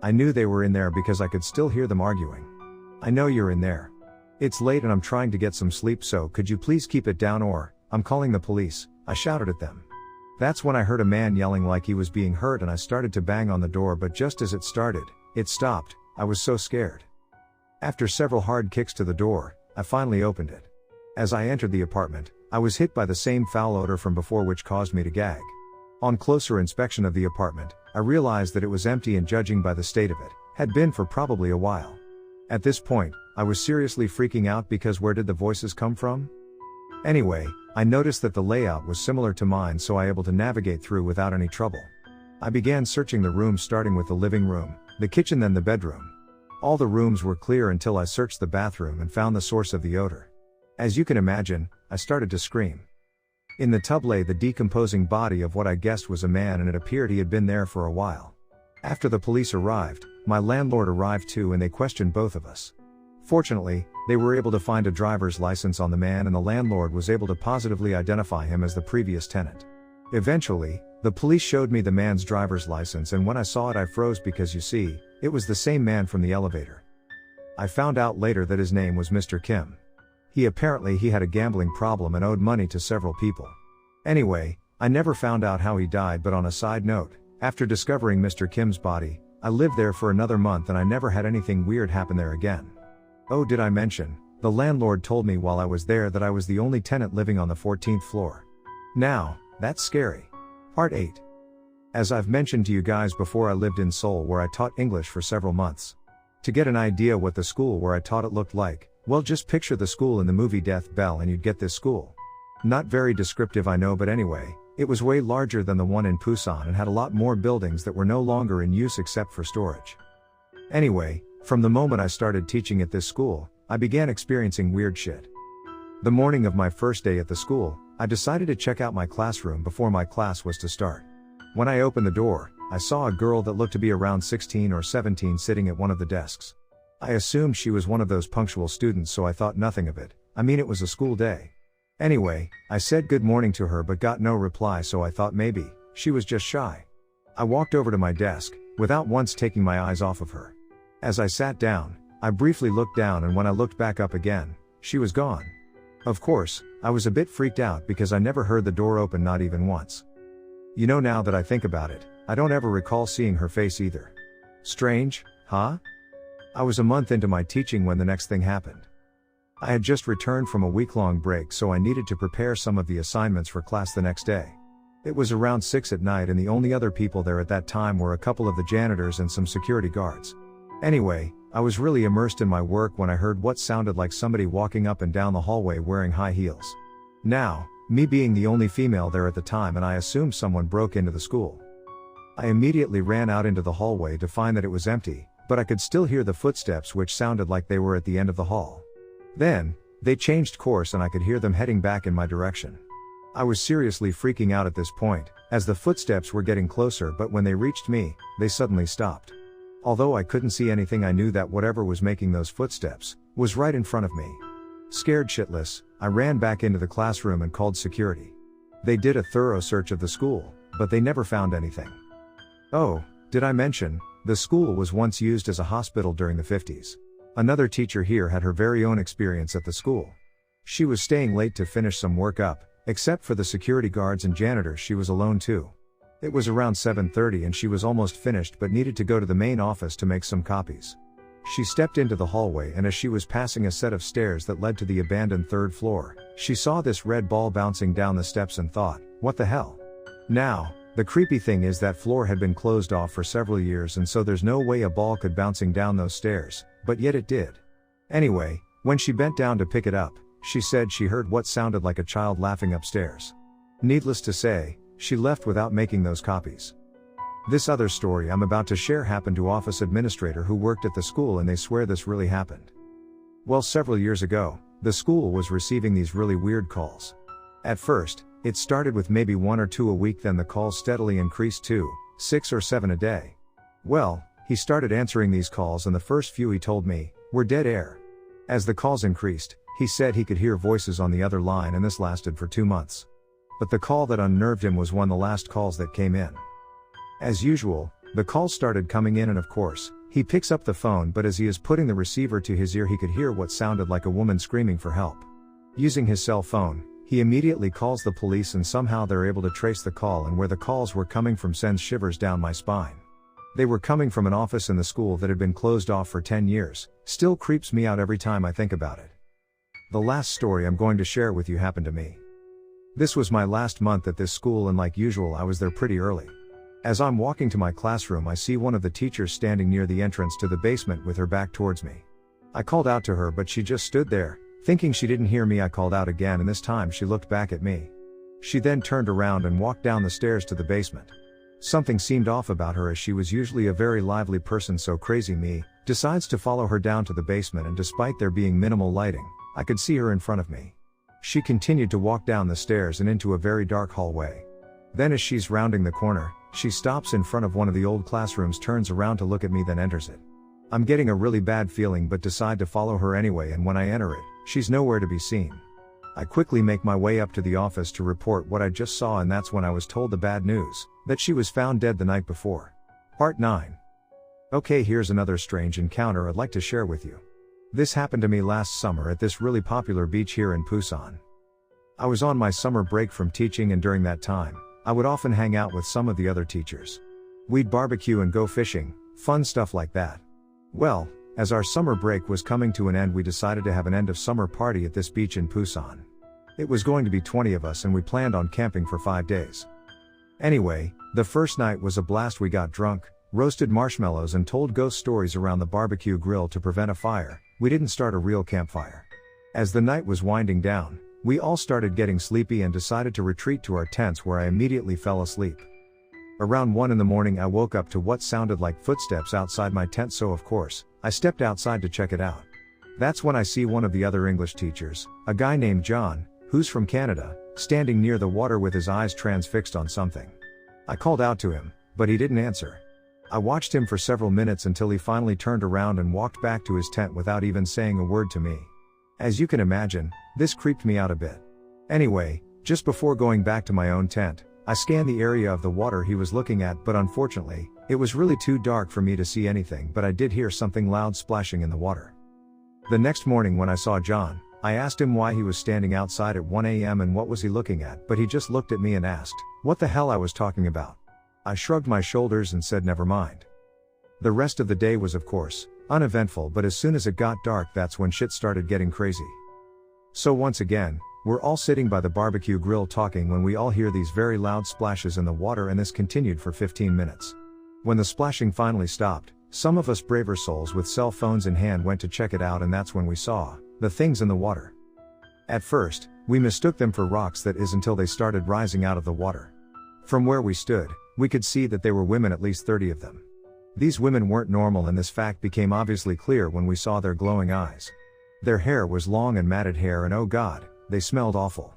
I knew they were in there because I could still hear them arguing. "I know you're in there. It's late and I'm trying to get some sleep, so could you please keep it down, or I'm calling the police," I shouted at them. That's when I heard a man yelling like he was being hurt, and I started to bang on the door, but just as it started, it stopped. I was so scared. After several hard kicks to the door, I finally opened it. As I entered the apartment, I was hit by the same foul odor from before, which caused me to gag. On closer inspection of the apartment, I realized that it was empty, and judging by the state of it, had been for probably a while. At this point, I was seriously freaking out, because where did the voices come from? Anyway, I noticed that the layout was similar to mine, so I was able to navigate through without any trouble. I began searching the rooms, starting with the living room, the kitchen, then the bedroom. All the rooms were clear until I searched the bathroom and found the source of the odor. As you can imagine, I started to scream. In the tub lay the decomposing body of what I guessed was a man, and it appeared he had been there for a while. After the police arrived, my landlord arrived too, and they questioned both of us. Fortunately, they were able to find a driver's license on the man and the landlord was able to positively identify him as the previous tenant. Eventually, the police showed me the man's driver's license and when I saw it I froze because you see, it was the same man from the elevator. I found out later that his name was Mr. Kim. He had a gambling problem and owed money to several people. Anyway, I never found out how he died, but on a side note, after discovering Mr. Kim's body, I lived there for another month and I never had anything weird happen there again. Oh, did I mention, the landlord told me while I was there that I was the only tenant living on the 14th floor. Now, that's scary. Part 8. As I've mentioned to you guys before, I lived in Seoul where I taught English for several months. To get an idea what the school where I taught it looked like, well, just picture the school in the movie Death Bell and you'd get this school. Not very descriptive, I know, but anyway, it was way larger than the one in Busan and had a lot more buildings that were no longer in use except for storage. Anyway, from the moment I started teaching at this school, I began experiencing weird shit. The morning of my first day at the school, I decided to check out my classroom before my class was to start. When I opened the door, I saw a girl that looked to be around 16 or 17 sitting at one of the desks. I assumed she was one of those punctual students, so I thought nothing of it. I mean, it was a school day. Anyway, I said good morning to her but got no reply, so I thought maybe she was just shy. I walked over to my desk, without once taking my eyes off of her. As I sat down, I briefly looked down and when I looked back up again, she was gone. Of course, I was a bit freaked out because I never heard the door open, not even once. You know, now that I think about it, I don't ever recall seeing her face either. Strange, huh? I was a month into my teaching when the next thing happened. I had just returned from a week-long break, so I needed to prepare some of the assignments for class the next day. It was around 6 at night and the only other people there at that time were a couple of the janitors and some security guards. Anyway, I was really immersed in my work when I heard what sounded like somebody walking up and down the hallway wearing high heels. Now, me being the only female there at the time, and I assumed someone broke into the school. I immediately ran out into the hallway to find that it was empty, but I could still hear the footsteps which sounded like they were at the end of the hall. Then, they changed course and I could hear them heading back in my direction. I was seriously freaking out at this point, as the footsteps were getting closer, but when they reached me, they suddenly stopped. Although I couldn't see anything, I knew that whatever was making those footsteps was right in front of me. Scared shitless, I ran back into the classroom and called security. They did a thorough search of the school, but they never found anything. Oh, did I mention, the school was once used as a hospital during the 50s. Another teacher here had her very own experience at the school. She was staying late to finish some work up, except for the security guards and janitors, she was alone too. It was around 7:30 and she was almost finished but needed to go to the main office to make some copies. She stepped into the hallway and as she was passing a set of stairs that led to the abandoned 3rd floor, she saw this red ball bouncing down the steps and thought, what the hell? Now, the creepy thing is that floor had been closed off for several years and so there's no way a ball could bouncing down those stairs, but yet it did. Anyway, when she bent down to pick it up, she said she heard what sounded like a child laughing upstairs. Needless to say, she left without making those copies. This other story I'm about to share happened to office administrator who worked at the school and they swear this really happened. Well, several years ago, the school was receiving these really weird calls. At first, it started with maybe 1 or 2 a week, then the calls steadily increased to 6 or 7 a day. Well, he started answering these calls and the first few, he told me, were dead air. As the calls increased, he said he could hear voices on the other line and this lasted for 2 months. But the call that unnerved him was one of the last calls that came in. As usual, the calls started coming in and of course, he picks up the phone, but as he is putting the receiver to his ear he could hear what sounded like a woman screaming for help. Using his cell phone, he immediately calls the police and somehow they're able to trace the call, and where the calls were coming from sends shivers down my spine. They were coming from an office in the school that had been closed off for 10 years, still creeps me out every time I think about it. The last story I'm going to share with you happened to me. This was my last month at this school and like usual I was there pretty early. As I'm walking to my classroom I see one of the teachers standing near the entrance to the basement with her back towards me. I called out to her but she just stood there. Thinking she didn't hear me, I called out again and this time she looked back at me. She then turned around and walked down the stairs to the basement. Something seemed off about her as she was usually a very lively person, so crazy me decides to follow her down to the basement, and despite there being minimal lighting, I could see her in front of me. She continued to walk down the stairs and into a very dark hallway. Then as she's rounding the corner, she stops in front of one of the old classrooms, turns around to look at me, then enters it. I'm getting a really bad feeling but decide to follow her anyway, and when I enter it, she's nowhere to be seen. I quickly make my way up to the office to report what I just saw, and that's when I was told the bad news, that she was found dead the night before. Part 9. Okay, here's another strange encounter I'd like to share with you. This happened to me last summer at this really popular beach here in Busan. I was on my summer break from teaching, and during that time, I would often hang out with some of the other teachers. We'd barbecue and go fishing, fun stuff like that. Well, as our summer break was coming to an end, we decided to have an end of summer party at this beach in Busan. It was going to be 20 of us, and we planned on camping for 5 days. Anyway, the first night was a blast. We got drunk, roasted marshmallows, and told ghost stories around the barbecue grill to prevent a fire. We didn't start a real campfire. As the night was winding down, we all started getting sleepy and decided to retreat to our tents, where I immediately fell asleep. Around 1 in the morning, I woke up to what sounded like footsteps outside my tent, so of course, I stepped outside to check it out. That's when I see one of the other English teachers, a guy named John, who's from Canada, standing near the water with his eyes transfixed on something. I called out to him, but he didn't answer. I watched him for several minutes until he finally turned around and walked back to his tent without even saying a word to me. As you can imagine, this creeped me out a bit. Anyway, just before going back to my own tent, I scanned the area of the water he was looking at, but unfortunately, it was really too dark for me to see anything, but I did hear something loud splashing in the water. The next morning when I saw John, I asked him why he was standing outside at 1 a.m. and what was he looking at, but he just looked at me and asked what the hell I was talking about. I shrugged my shoulders and said never mind. The rest of the day was, of course, uneventful, but as soon as it got dark, that's when shit started getting crazy. So once again, we're all sitting by the barbecue grill talking when we all hear these very loud splashes in the water, and this continued for 15 minutes. When the splashing finally stopped, some of us braver souls with cell phones in hand went to check it out, and that's when we saw the things in the water. At first, we mistook them for rocks, that is, until they started rising out of the water. From where we stood, we could see that they were women, at least 30 of them. These women weren't normal, and this fact became obviously clear when we saw their glowing eyes. Their hair was long and matted hair, and oh god, they smelled awful.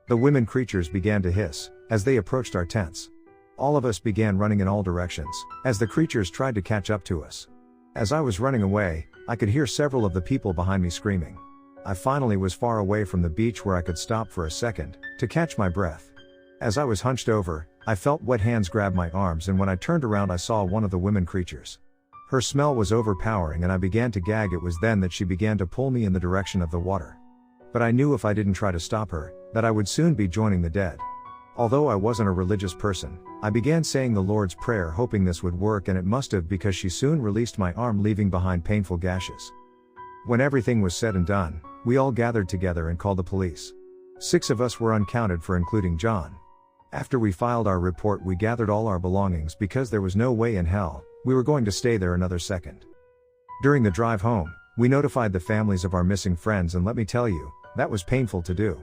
The women creatures began to hiss as they approached our tents. All of us began running in all directions, as the creatures tried to catch up to us. As I was running away, I could hear several of the people behind me screaming. I finally was far away from the beach where I could stop for a second to catch my breath. As I was hunched over, I felt wet hands grab my arms, and when I turned around I saw one of the women creatures. Her smell was overpowering and I began to gag. It was then that she began to pull me in the direction of the water. But I knew if I didn't try to stop her, that I would soon be joining the dead. Although I wasn't a religious person, I began saying the Lord's Prayer, hoping this would work, and it must have, because she soon released my arm, leaving behind painful gashes. When everything was said and done, we all gathered together and called the police. 6 of us were uncounted for, including John. After we filed our report, we gathered all our belongings because there was no way in hell we were going to stay there another second. During the drive home, we notified the families of our missing friends, and let me tell you, that was painful to do.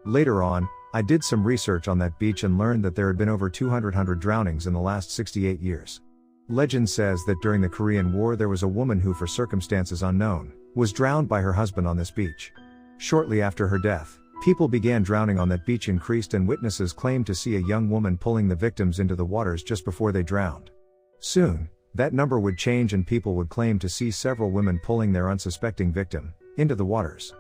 Later on, I did some research on that beach and learned that there had been over 200 drownings in the last 68 years. Legend says that during the Korean War there was a woman who, for circumstances unknown, was drowned by her husband on this beach. Shortly after her death, people began drowning on that beach increased, and witnesses claimed to see a young woman pulling the victims into the waters just before they drowned. Soon, that number would change and people would claim to see several women pulling their unsuspecting victim into the waters.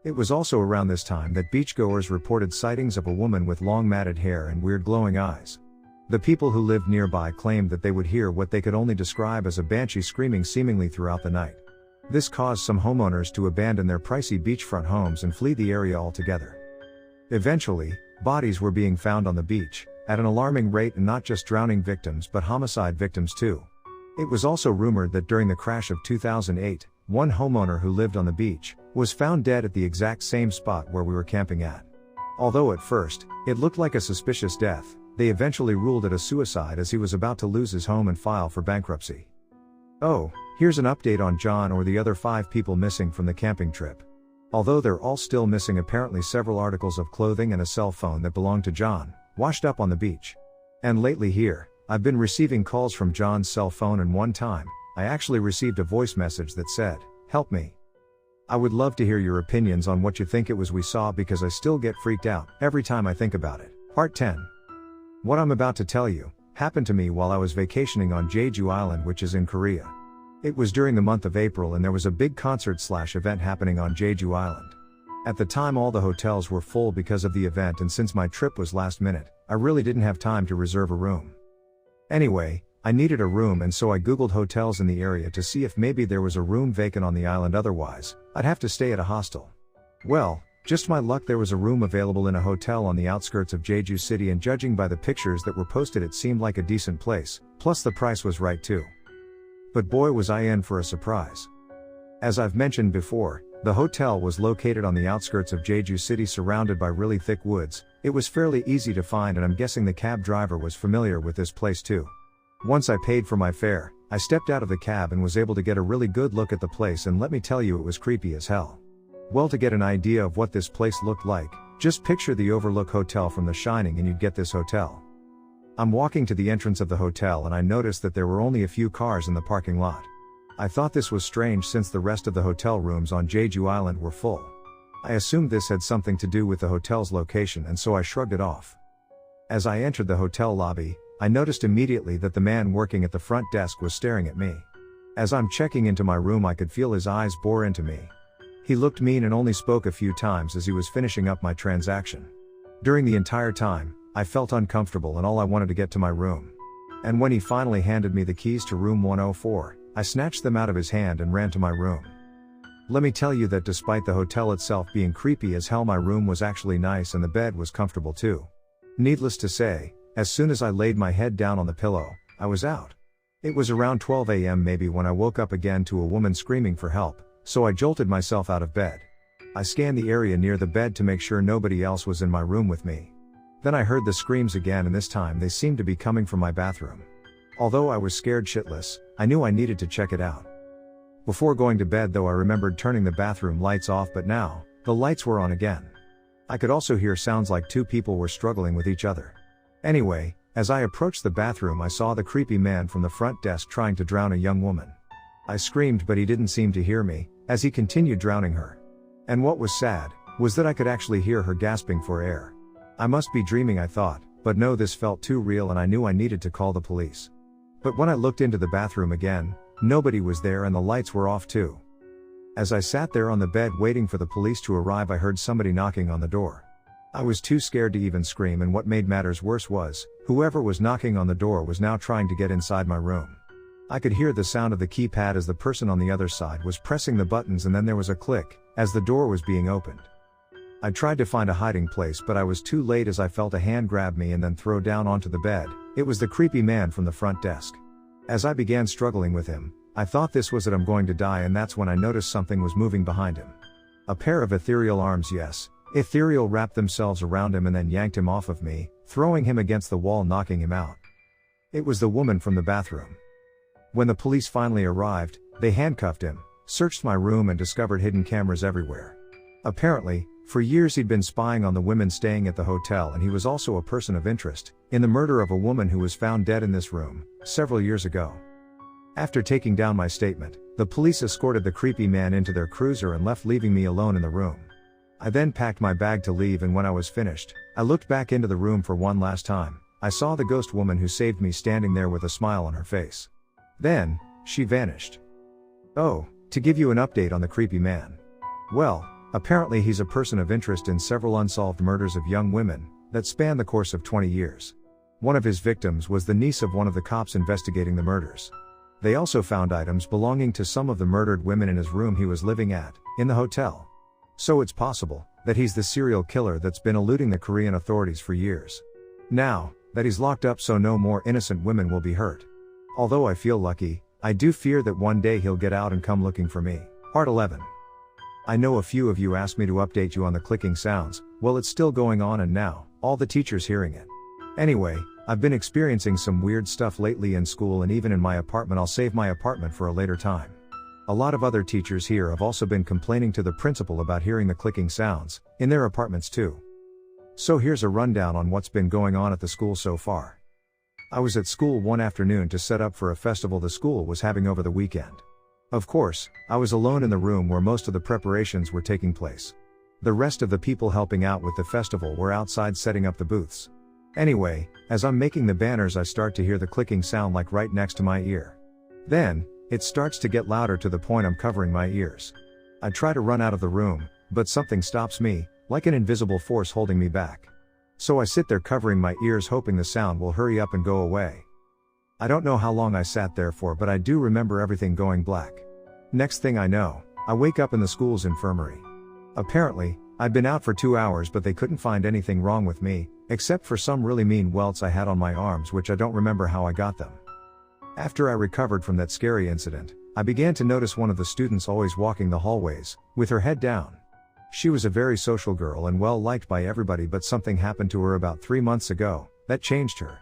It was also around this time that beachgoers reported sightings of a woman with long matted hair and weird glowing eyes. The people who lived nearby claimed that they would hear what they could only describe as a banshee screaming seemingly throughout the night. This caused some homeowners to abandon their pricey beachfront homes and flee the area altogether. Eventually, bodies were being found on the beach at an alarming rate, and not just drowning victims but homicide victims too. It was also rumored that during the crash of 2008, one homeowner who lived on the beach was found dead at the exact same spot where we were camping at. Although at first, it looked like a suspicious death, they eventually ruled it a suicide, as he was about to lose his home and file for bankruptcy. Oh, here's an update on John or the other 5 people missing from the camping trip. Although they're all still missing, apparently several articles of clothing and a cell phone that belonged to John washed up on the beach. And lately here, I've been receiving calls from John's cell phone, and one time, I actually received a voice message that said, "Help me." I would love to hear your opinions on what you think it was we saw, because I still get freaked out every time I think about it. Part 10. What I'm about to tell you happened to me while I was vacationing on Jeju Island, which is in Korea. It was during the month of April and there was a big concert/event happening on Jeju Island. At the time all the hotels were full because of the event, and since my trip was last minute, I really didn't have time to reserve a room. Anyway, I needed a room, and so I googled hotels in the area to see if maybe there was a room vacant on the island, otherwise, I'd have to stay at a hostel. Well, just my luck, there was a room available in a hotel on the outskirts of Jeju City, and judging by the pictures that were posted it seemed like a decent place, plus the price was right too. But boy was I in for a surprise. As I've mentioned before, the hotel was located on the outskirts of Jeju City surrounded by really thick woods. It was fairly easy to find, and I'm guessing the cab driver was familiar with this place too. Once I paid for my fare, I stepped out of the cab and was able to get a really good look at the place, and let me tell you, it was creepy as hell. Well, to get an idea of what this place looked like, just picture the Overlook Hotel from The Shining and you'd get this hotel. I'm walking to the entrance of the hotel and I noticed that there were only a few cars in the parking lot. I thought this was strange since the rest of the hotel rooms on Jeju Island were full. I assumed this had something to do with the hotel's location, and so I shrugged it off. As I entered the hotel lobby, I noticed immediately that the man working at the front desk was staring at me. As I'm checking into my room I could feel his eyes bore into me. He looked mean and only spoke a few times as he was finishing up my transaction. During the entire time, I felt uncomfortable and all I wanted to get to my room. And when he finally handed me the keys to room 104, I snatched them out of his hand and ran to my room. Let me tell you that despite the hotel itself being creepy as hell, my room was actually nice and the bed was comfortable too. Needless to say, as soon as I laid my head down on the pillow, I was out. It was around 12 a.m. maybe when I woke up again to a woman screaming for help, so I jolted myself out of bed. I scanned the area near the bed to make sure nobody else was in my room with me. Then I heard the screams again, and this time they seemed to be coming from my bathroom. Although I was scared shitless, I knew I needed to check it out. Before going to bed though, I remembered turning the bathroom lights off, but now, the lights were on again. I could also hear sounds like two people were struggling with each other. Anyway, as I approached the bathroom I saw the creepy man from the front desk trying to drown a young woman. I screamed, but he didn't seem to hear me, as he continued drowning her. And what was sad, was that I could actually hear her gasping for air. I must be dreaming, I thought, but no, this felt too real and I knew I needed to call the police. But when I looked into the bathroom again, nobody was there and the lights were off too. As I sat there on the bed waiting for the police to arrive, I heard somebody knocking on the door. I was too scared to even scream, and what made matters worse was, whoever was knocking on the door was now trying to get inside my room. I could hear the sound of the keypad as the person on the other side was pressing the buttons, and then there was a click, as the door was being opened. I tried to find a hiding place, but I was too late as I felt a hand grab me and then throw down onto the bed. It was the creepy man from the front desk. As I began struggling with him, I thought this was it, I'm going to die, and that's when I noticed something was moving behind him. A pair of ethereal arms, yes, ethereal, wrapped themselves around him and then yanked him off of me, throwing him against the wall, knocking him out. It was the woman from the bathroom. When the police finally arrived, they handcuffed him, searched my room and discovered hidden cameras everywhere. Apparently, for years he'd been spying on the women staying at the hotel, and he was also a person of interest in the murder of a woman who was found dead in this room several years ago. After taking down my statement, the police escorted the creepy man into their cruiser and left, leaving me alone in the room. I then packed my bag to leave, and when I was finished, I looked back into the room for one last time. I saw the ghost woman who saved me standing there with a smile on her face. Then, she vanished. Oh, to give you an update on the creepy man. Well, apparently he's a person of interest in several unsolved murders of young women that span the course of 20 years. One of his victims was the niece of one of the cops investigating the murders. They also found items belonging to some of the murdered women in his room he was living at, in the hotel. So it's possible that he's the serial killer that's been eluding the Korean authorities for years. Now that he's locked up, so no more innocent women will be hurt. Although I feel lucky, I do fear that one day he'll get out and come looking for me. Part 11. I know a few of you asked me to update you on the clicking sounds. Well, it's still going on, and now all the teachers hearing it. Anyway, I've been experiencing some weird stuff lately in school and even in my apartment. I'll save my apartment for a later time. A lot of other teachers here have also been complaining to the principal about hearing the clicking sounds in their apartments too. So here's a rundown on what's been going on at the school so far. I was at school one afternoon to set up for a festival the school was having over the weekend. Of course, I was alone in the room where most of the preparations were taking place. The rest of the people helping out with the festival were outside setting up the booths. Anyway, as I'm making the banners, I start to hear the clicking sound like right next to my ear. Then, It starts to get louder to the point I'm covering my ears. I try to run out of the room, but something stops me, like an invisible force holding me back. So I sit there covering my ears hoping the sound will hurry up and go away. I don't know how long I sat there for, but I do remember everything going black. Next thing I know, I wake up in the school's infirmary. Apparently, I'd been out for 2 hours, but they couldn't find anything wrong with me, except for some really mean welts I had on my arms, which I don't remember how I got them. After I recovered from that scary incident, I began to notice one of the students always walking the hallways, with her head down. She was a very social girl and well liked by everybody, but something happened to her about 3 months ago that changed her.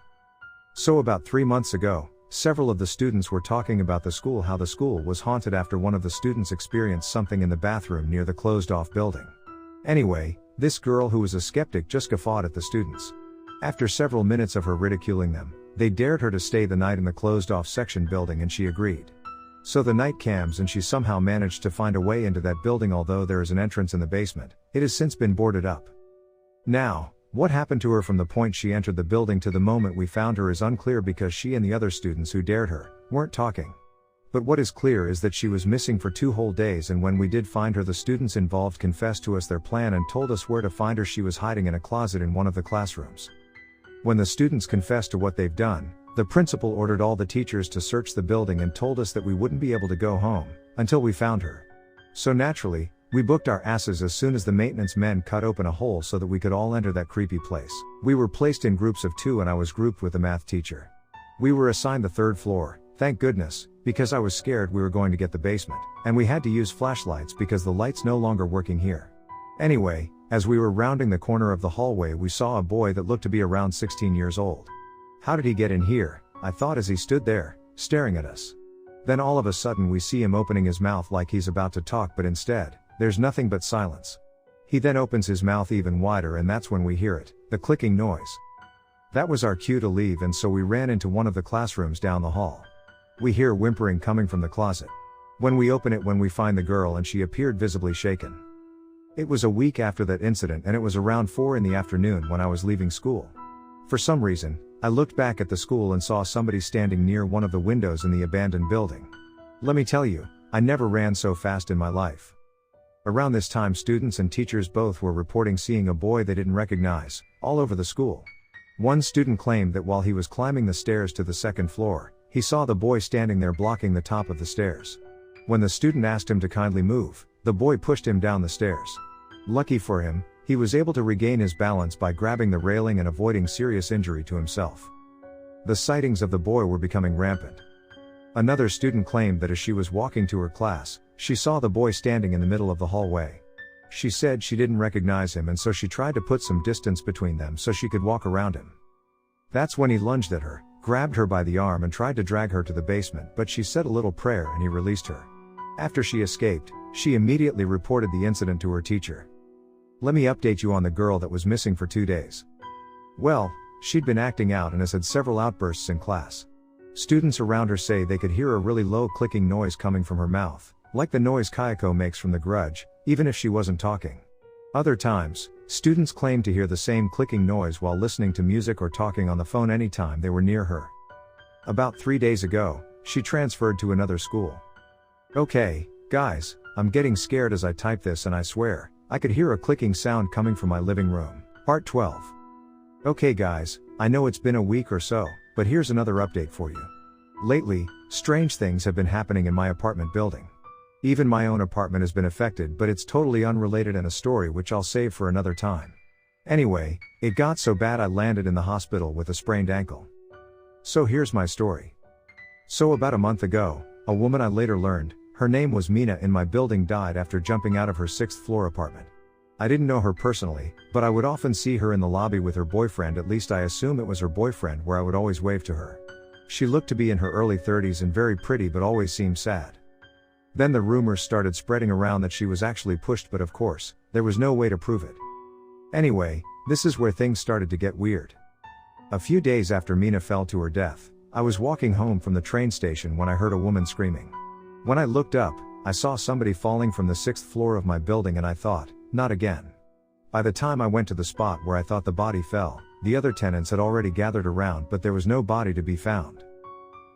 So about 3 months ago, several of the students were talking about the school, how the school was haunted after one of the students experienced something in the bathroom near the closed-off building. Anyway, this girl who was a skeptic just guffawed at the students. After several minutes of her ridiculing them, they dared her to stay the night in the closed-off section building, and she agreed. So the night comes and she somehow managed to find a way into that building, although there is an entrance in the basement. It has since been boarded up. Now, what happened to her from the point she entered the building to the moment we found her is unclear, because she and the other students who dared her weren't talking. But what is clear is that she was missing for 2 whole days, and when we did find her, the students involved confessed to us their plan and told us where to find her. She was hiding in a closet in one of the classrooms. When the students confessed to what they've done, the principal ordered all the teachers to search the building and told us that we wouldn't be able to go home until we found her. So naturally, we booked our asses as soon as the maintenance men cut open a hole so that we could all enter that creepy place. We were placed in groups of 2 and I was grouped with the math teacher. We were assigned the 3rd floor, thank goodness, because I was scared we were going to get the basement, and we had to use flashlights because the light's no longer working here. Anyway, as we were rounding the corner of the hallway, we saw a boy that looked to be around 16 years old. How did he get in here? I thought as he stood there, staring at us. Then all of a sudden we see him opening his mouth like he's about to talk, but instead, there's nothing but silence. He then opens his mouth even wider, and that's when we hear it, the clicking noise. That was our cue to leave, and so we ran into one of the classrooms down the hall. We hear whimpering coming from the closet. When we open it, when we find the girl, and she appeared visibly shaken. It was a week after that incident, and it was around 4 in the afternoon when I was leaving school. For some reason, I looked back at the school and saw somebody standing near one of the windows in the abandoned building. Let me tell you, I never ran so fast in my life. Around this time, students and teachers both were reporting seeing a boy they didn't recognize, all over the school. One student claimed that while he was climbing the stairs to the 2nd floor, he saw the boy standing there blocking the top of the stairs. When the student asked him to kindly move, the boy pushed him down the stairs. Lucky for him, he was able to regain his balance by grabbing the railing and avoiding serious injury to himself. The sightings of the boy were becoming rampant. Another student claimed that as she was walking to her class, she saw the boy standing in the middle of the hallway. She said she didn't recognize him, and so she tried to put some distance between them so she could walk around him. That's when he lunged at her, grabbed her by the arm and tried to drag her to the basement, but she said a little prayer and he released her. After she escaped, she immediately reported the incident to her teacher. Let me update you on the girl that was missing for 2 days. Well, she'd been acting out and has had several outbursts in class. Students around her say they could hear a really low clicking noise coming from her mouth, like the noise Kayako makes from The Grudge, even if she wasn't talking. Other times, students claim to hear the same clicking noise while listening to music or talking on the phone anytime they were near her. About 3 days ago, she transferred to another school. Okay, guys, I'm getting scared as I type this, and I swear, I could hear a clicking sound coming from my living room. Part 12. Okay guys, I know it's been a week or so, but here's another update for you. Lately, strange things have been happening in my apartment building. Even my own apartment has been affected, but it's totally unrelated and a story which I'll save for another time. Anyway, it got so bad I landed in the hospital with a sprained ankle. So here's my story. So about a month ago, a woman I later learned, her name was Mina, in my building died after jumping out of her 6th floor apartment. I didn't know her personally, but I would often see her in the lobby with her boyfriend, at least I assume it was her boyfriend, where I would always wave to her. She looked to be in her early 30s and very pretty, but always seemed sad. Then the rumors started spreading around that she was actually pushed, but of course, there was no way to prove it. Anyway, this is where things started to get weird. A few days after Mina fell to her death, I was walking home from the train station when I heard a woman screaming. When I looked up, I saw somebody falling from the 6th floor of my building, and I thought, not again. By the time I went to the spot where I thought the body fell, the other tenants had already gathered around, but there was no body to be found.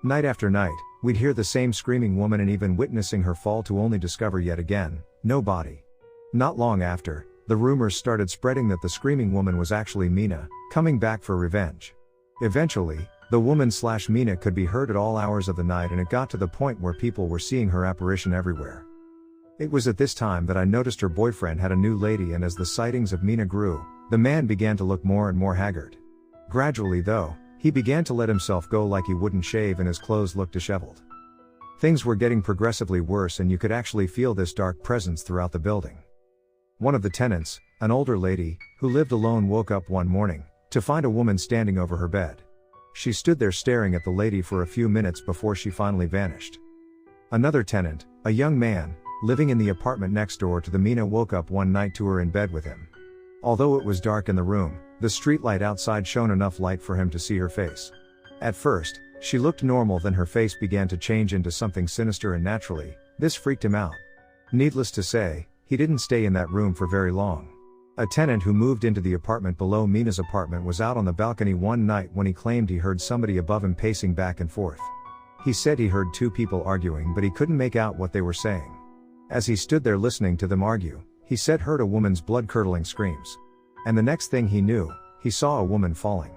Night after night, we'd hear the same screaming woman and even witnessing her fall to only discover yet again, no body. Not long after, the rumors started spreading that the screaming woman was actually Mina, coming back for revenge. Eventually, the woman/Mina could be heard at all hours of the night, and it got to the point where people were seeing her apparition everywhere. It was at this time that I noticed her boyfriend had a new lady, and as the sightings of Mina grew, the man began to look more and more haggard. Gradually though, he began to let himself go, like he wouldn't shave and his clothes looked disheveled. Things were getting progressively worse, and you could actually feel this dark presence throughout the building. One of the tenants, an older lady, who lived alone, woke up one morning to find a woman standing over her bed. She stood there staring at the lady for a few minutes before she finally vanished. Another tenant, a young man, living in the apartment next door to the Mina, woke up one night to her in bed with him. Although it was dark in the room, the streetlight outside shone enough light for him to see her face. At first, she looked normal, then her face began to change into something sinister, and naturally, this freaked him out. Needless to say, he didn't stay in that room for very long. A tenant who moved into the apartment below Mina's apartment was out on the balcony one night when he claimed he heard somebody above him pacing back and forth. He said he heard two people arguing, but he couldn't make out what they were saying. As he stood there listening to them argue, he said heard a woman's blood-curdling screams. And the next thing he knew, he saw a woman falling.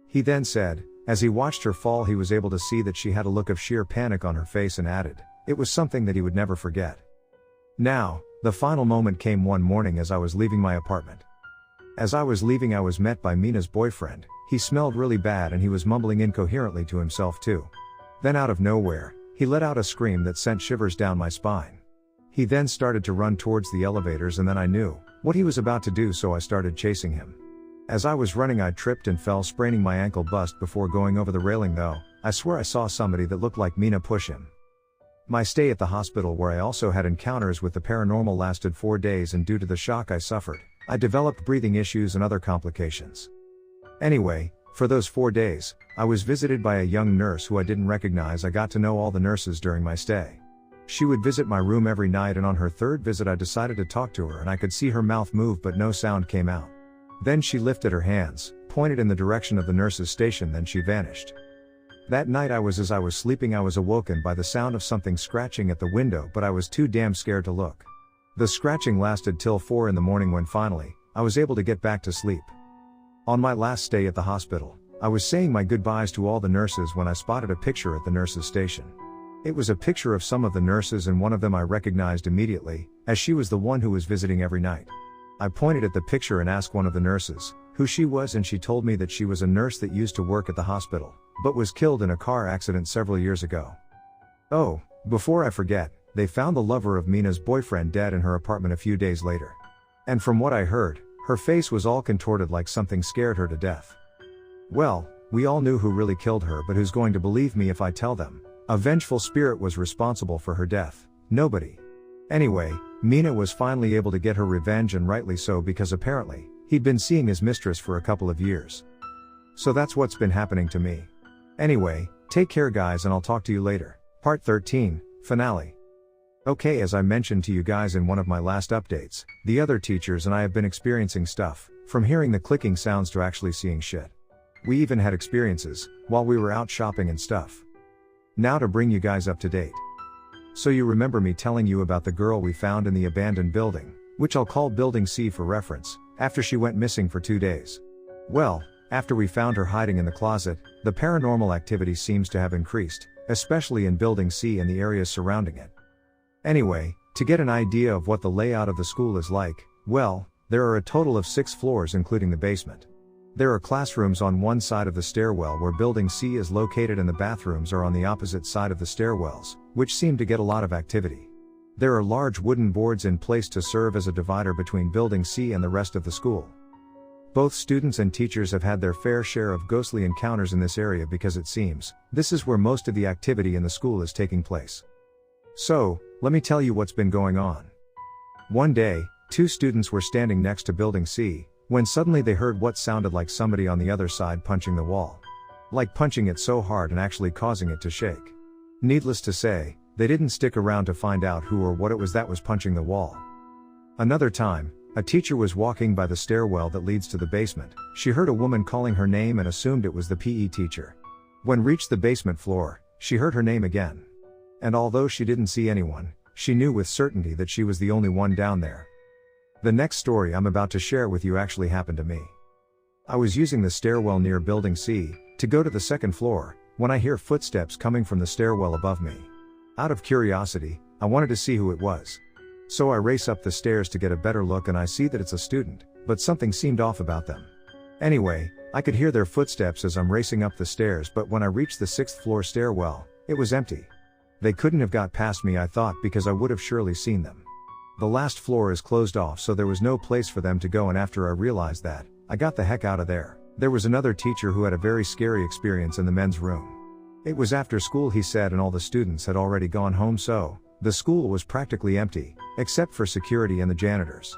He then said, as he watched her fall, he was able to see that she had a look of sheer panic on her face, and added, it was something that he would never forget. Now, the final moment came one morning as I was leaving my apartment. As I was leaving, I was met by Mina's boyfriend. He smelled really bad and he was mumbling incoherently to himself too. Then out of nowhere, he let out a scream that sent shivers down my spine. He then started to run towards the elevators, and then I knew what he was about to do, so I started chasing him. As I was running, I tripped and fell, spraining my ankle bust before going over the railing, though I swear I saw somebody that looked like Mina push him. My stay at the hospital, where I also had encounters with the paranormal, lasted 4 days, and due to the shock I suffered, I developed breathing issues and other complications. Anyway, for those 4 days, I was visited by a young nurse who I didn't recognize. I got to know all the nurses during my stay. She would visit my room every night, and on her third visit I decided to talk to her, and I could see her mouth move but no sound came out. Then she lifted her hands, pointed in the direction of the nurse's station, then she vanished. That night as I was sleeping, I was awoken by the sound of something scratching at the window, but I was too damn scared to look. The scratching lasted till 4 in the morning, when finally, I was able to get back to sleep. On my last stay at the hospital, I was saying my goodbyes to all the nurses when I spotted a picture at the nurse's station. It was a picture of some of the nurses, and one of them I recognized immediately, as she was the one who was visiting every night. I pointed at the picture and asked one of the nurses who she was, and she told me that she was a nurse that used to work at the hospital, but was killed in a car accident several years ago. Oh, before I forget, they found the lover of Mina's boyfriend dead in her apartment a few days later. And from what I heard, her face was all contorted like something scared her to death. Well, we all knew who really killed her, but who's going to believe me if I tell them a vengeful spirit was responsible for her death? Nobody. Anyway, Mina was finally able to get her revenge, and rightly so, because apparently, he'd been seeing his mistress for a couple of years. So that's what's been happening to me. Anyway, take care guys, and I'll talk to you later. Part 13, Finale. Okay, as I mentioned to you guys in one of my last updates, the other teachers and I have been experiencing stuff, from hearing the clicking sounds to actually seeing shit. We even had experiences while we were out shopping and stuff. Now to bring you guys up to date. So you remember me telling you about the girl we found in the abandoned building, which I'll call Building C for reference, after she went missing for 2 days. Well, after we found her hiding in the closet, the paranormal activity seems to have increased, especially in Building C and the areas surrounding it. Anyway, to get an idea of what the layout of the school is like, well, there are a total of 6 floors including the basement. There are classrooms on one side of the stairwell where Building C is located, and the bathrooms are on the opposite side of the stairwells, which seem to get a lot of activity. There are large wooden boards in place to serve as a divider between Building C and the rest of the school. Both students and teachers have had their fair share of ghostly encounters in this area, because it seems this is where most of the activity in the school is taking place. So, let me tell you what's been going on. One day, 2 students were standing next to Building C, when suddenly they heard what sounded like somebody on the other side punching the wall. Like punching it so hard and actually causing it to shake. Needless to say, they didn't stick around to find out who or what it was that was punching the wall. Another time, a teacher was walking by the stairwell that leads to the basement. She heard a woman calling her name and assumed it was the PE teacher. When reached the basement floor, she heard her name again. and although she didn't see anyone, she knew with certainty that she was the only one down there. The next story I'm about to share with you actually happened to me. I was using the stairwell near Building C to go to the second floor when I hear footsteps coming from the stairwell above me. Out of curiosity, I wanted to see who it was. So I race up the stairs to get a better look, and I see that it's a student, but something seemed off about them. Anyway, I could hear their footsteps as I'm racing up the stairs, but when I reached the 6th floor stairwell, it was empty. They couldn't have got past me, I thought, because I would have surely seen them. The last floor is closed off, so there was no place for them to go, and after I realized that, I got the heck out of there. There was another teacher who had a very scary experience in the men's room. It was after school, he said, and all the students had already gone home, so the school was practically empty, except for security and the janitors.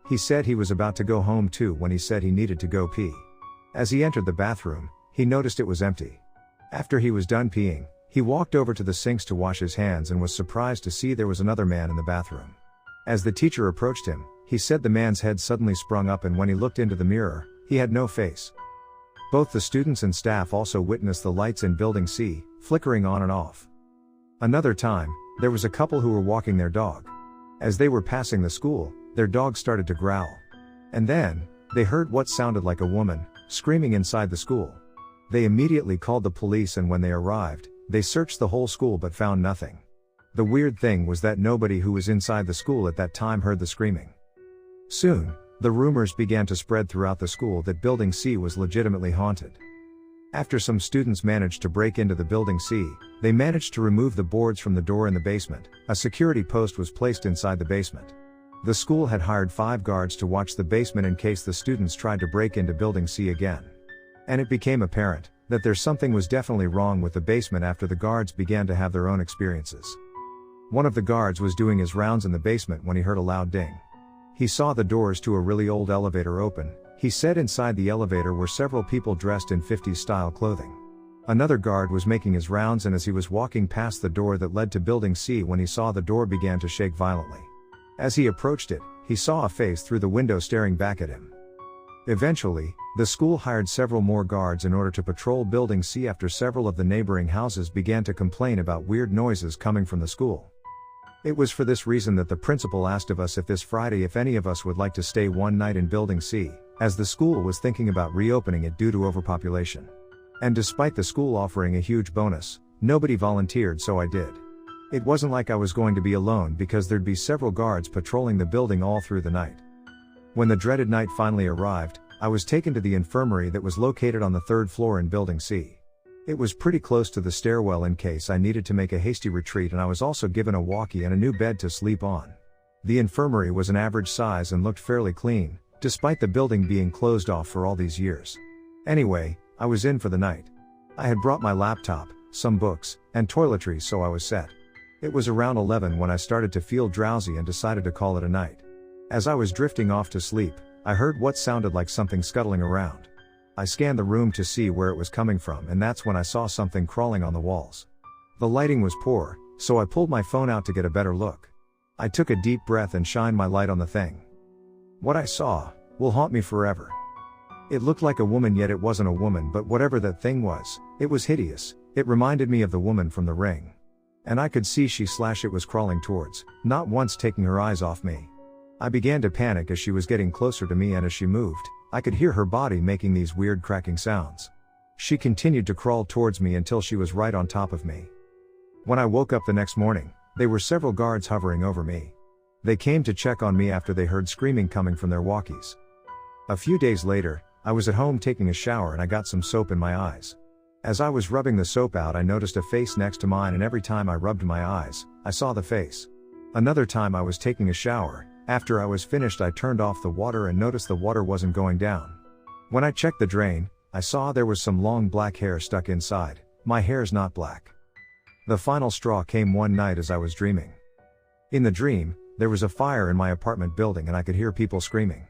He said he was about to go home too when he said he needed to go pee. As he entered the bathroom, he noticed it was empty. After he was done peeing, he walked over to the sinks to wash his hands and was surprised to see there was another man in the bathroom. As the teacher approached him, he said the man's head suddenly sprung up, and when he looked into the mirror, he had no face. Both the students and staff also witnessed the lights in Building C flickering on and off. Another time, there was a couple who were walking their dog. As they were passing the school, their dog started to growl. And then, they heard what sounded like a woman screaming inside the school. They immediately called the police, and when they arrived, they searched the whole school but found nothing. The weird thing was that nobody who was inside the school at that time heard the screaming. Soon, the rumors began to spread throughout the school that Building C was legitimately haunted. After some students managed to break into the Building C, they managed to remove the boards from the door in the basement. A security post was placed inside the basement. The school had hired 5 guards to watch the basement in case the students tried to break into Building C again. And it became apparent that something was definitely wrong with the basement after the guards began to have their own experiences. One of the guards was doing his rounds in the basement when he heard a loud ding. He saw the doors to a really old elevator open. He said inside the elevator were several people dressed in 50s style clothing. Another guard was making his rounds, and as he was walking past the door that led to Building C, when he saw the door began to shake violently. As he approached it, he saw a face through the window staring back at him. Eventually, the school hired several more guards in order to patrol Building C after several of the neighboring houses began to complain about weird noises coming from the school. It was for this reason that the principal asked of us if this Friday if any of us would like to stay one night in Building C, as the school was thinking about reopening it due to overpopulation. And despite the school offering a huge bonus, nobody volunteered, so I did. It wasn't like I was going to be alone because there'd be several guards patrolling the building all through the night. When the dreaded night finally arrived, I was taken to the infirmary that was located on the 3rd floor in Building C. It was pretty close to the stairwell in case I needed to make a hasty retreat, and I was also given a walkie and a new bed to sleep on. The infirmary was an average size and looked fairly clean, despite the building being closed off for all these years. Anyway, I was in for the night. I had brought my laptop, some books, and toiletries, so I was set. It was around 11 when I started to feel drowsy and decided to call it a night. As I was drifting off to sleep, I heard what sounded like something scuttling around. I scanned the room to see where it was coming from, and that's when I saw something crawling on the walls. The lighting was poor, so I pulled my phone out to get a better look. I took a deep breath and shined my light on the thing. What I saw will haunt me forever. It looked like a woman, yet it wasn't a woman, but whatever that thing was, it was hideous. It reminded me of the woman from The Ring. And I could see it was crawling towards, not once taking her eyes off me. I began to panic as she was getting closer to me, and as she moved, I could hear her body making these weird cracking sounds. She continued to crawl towards me until she was right on top of me. When I woke up the next morning, there were several guards hovering over me. They came to check on me after they heard screaming coming from their walkies. A few days later, I was at home taking a shower and I got some soap in my eyes. As I was rubbing the soap out, I noticed a face next to mine, and every time I rubbed my eyes, I saw the face. Another time I was taking a shower. After I was finished, I turned off the water and noticed the water wasn't going down. When I checked the drain, I saw there was some long black hair stuck inside. My hair's not black. The final straw came one night as I was dreaming. In the dream, there was a fire in my apartment building and I could hear people screaming.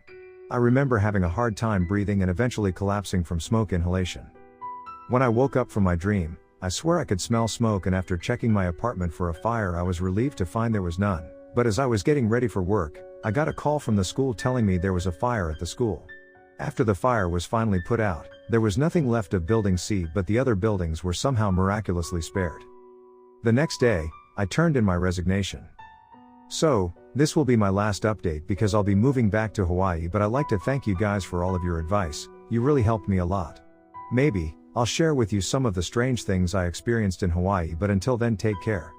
I remember having a hard time breathing and eventually collapsing from smoke inhalation. When I woke up from my dream, I swear I could smell smoke, and after checking my apartment for a fire, I was relieved to find there was none. But as I was getting ready for work, I got a call from the school telling me there was a fire at the school. After the fire was finally put out, there was nothing left of Building C, but the other buildings were somehow miraculously spared. The next day, I turned in my resignation. So, this will be my last update because I'll be moving back to Hawaii, but I'd like to thank you guys for all of your advice, you really helped me a lot. Maybe, I'll share with you some of the strange things I experienced in Hawaii, but until then, take care.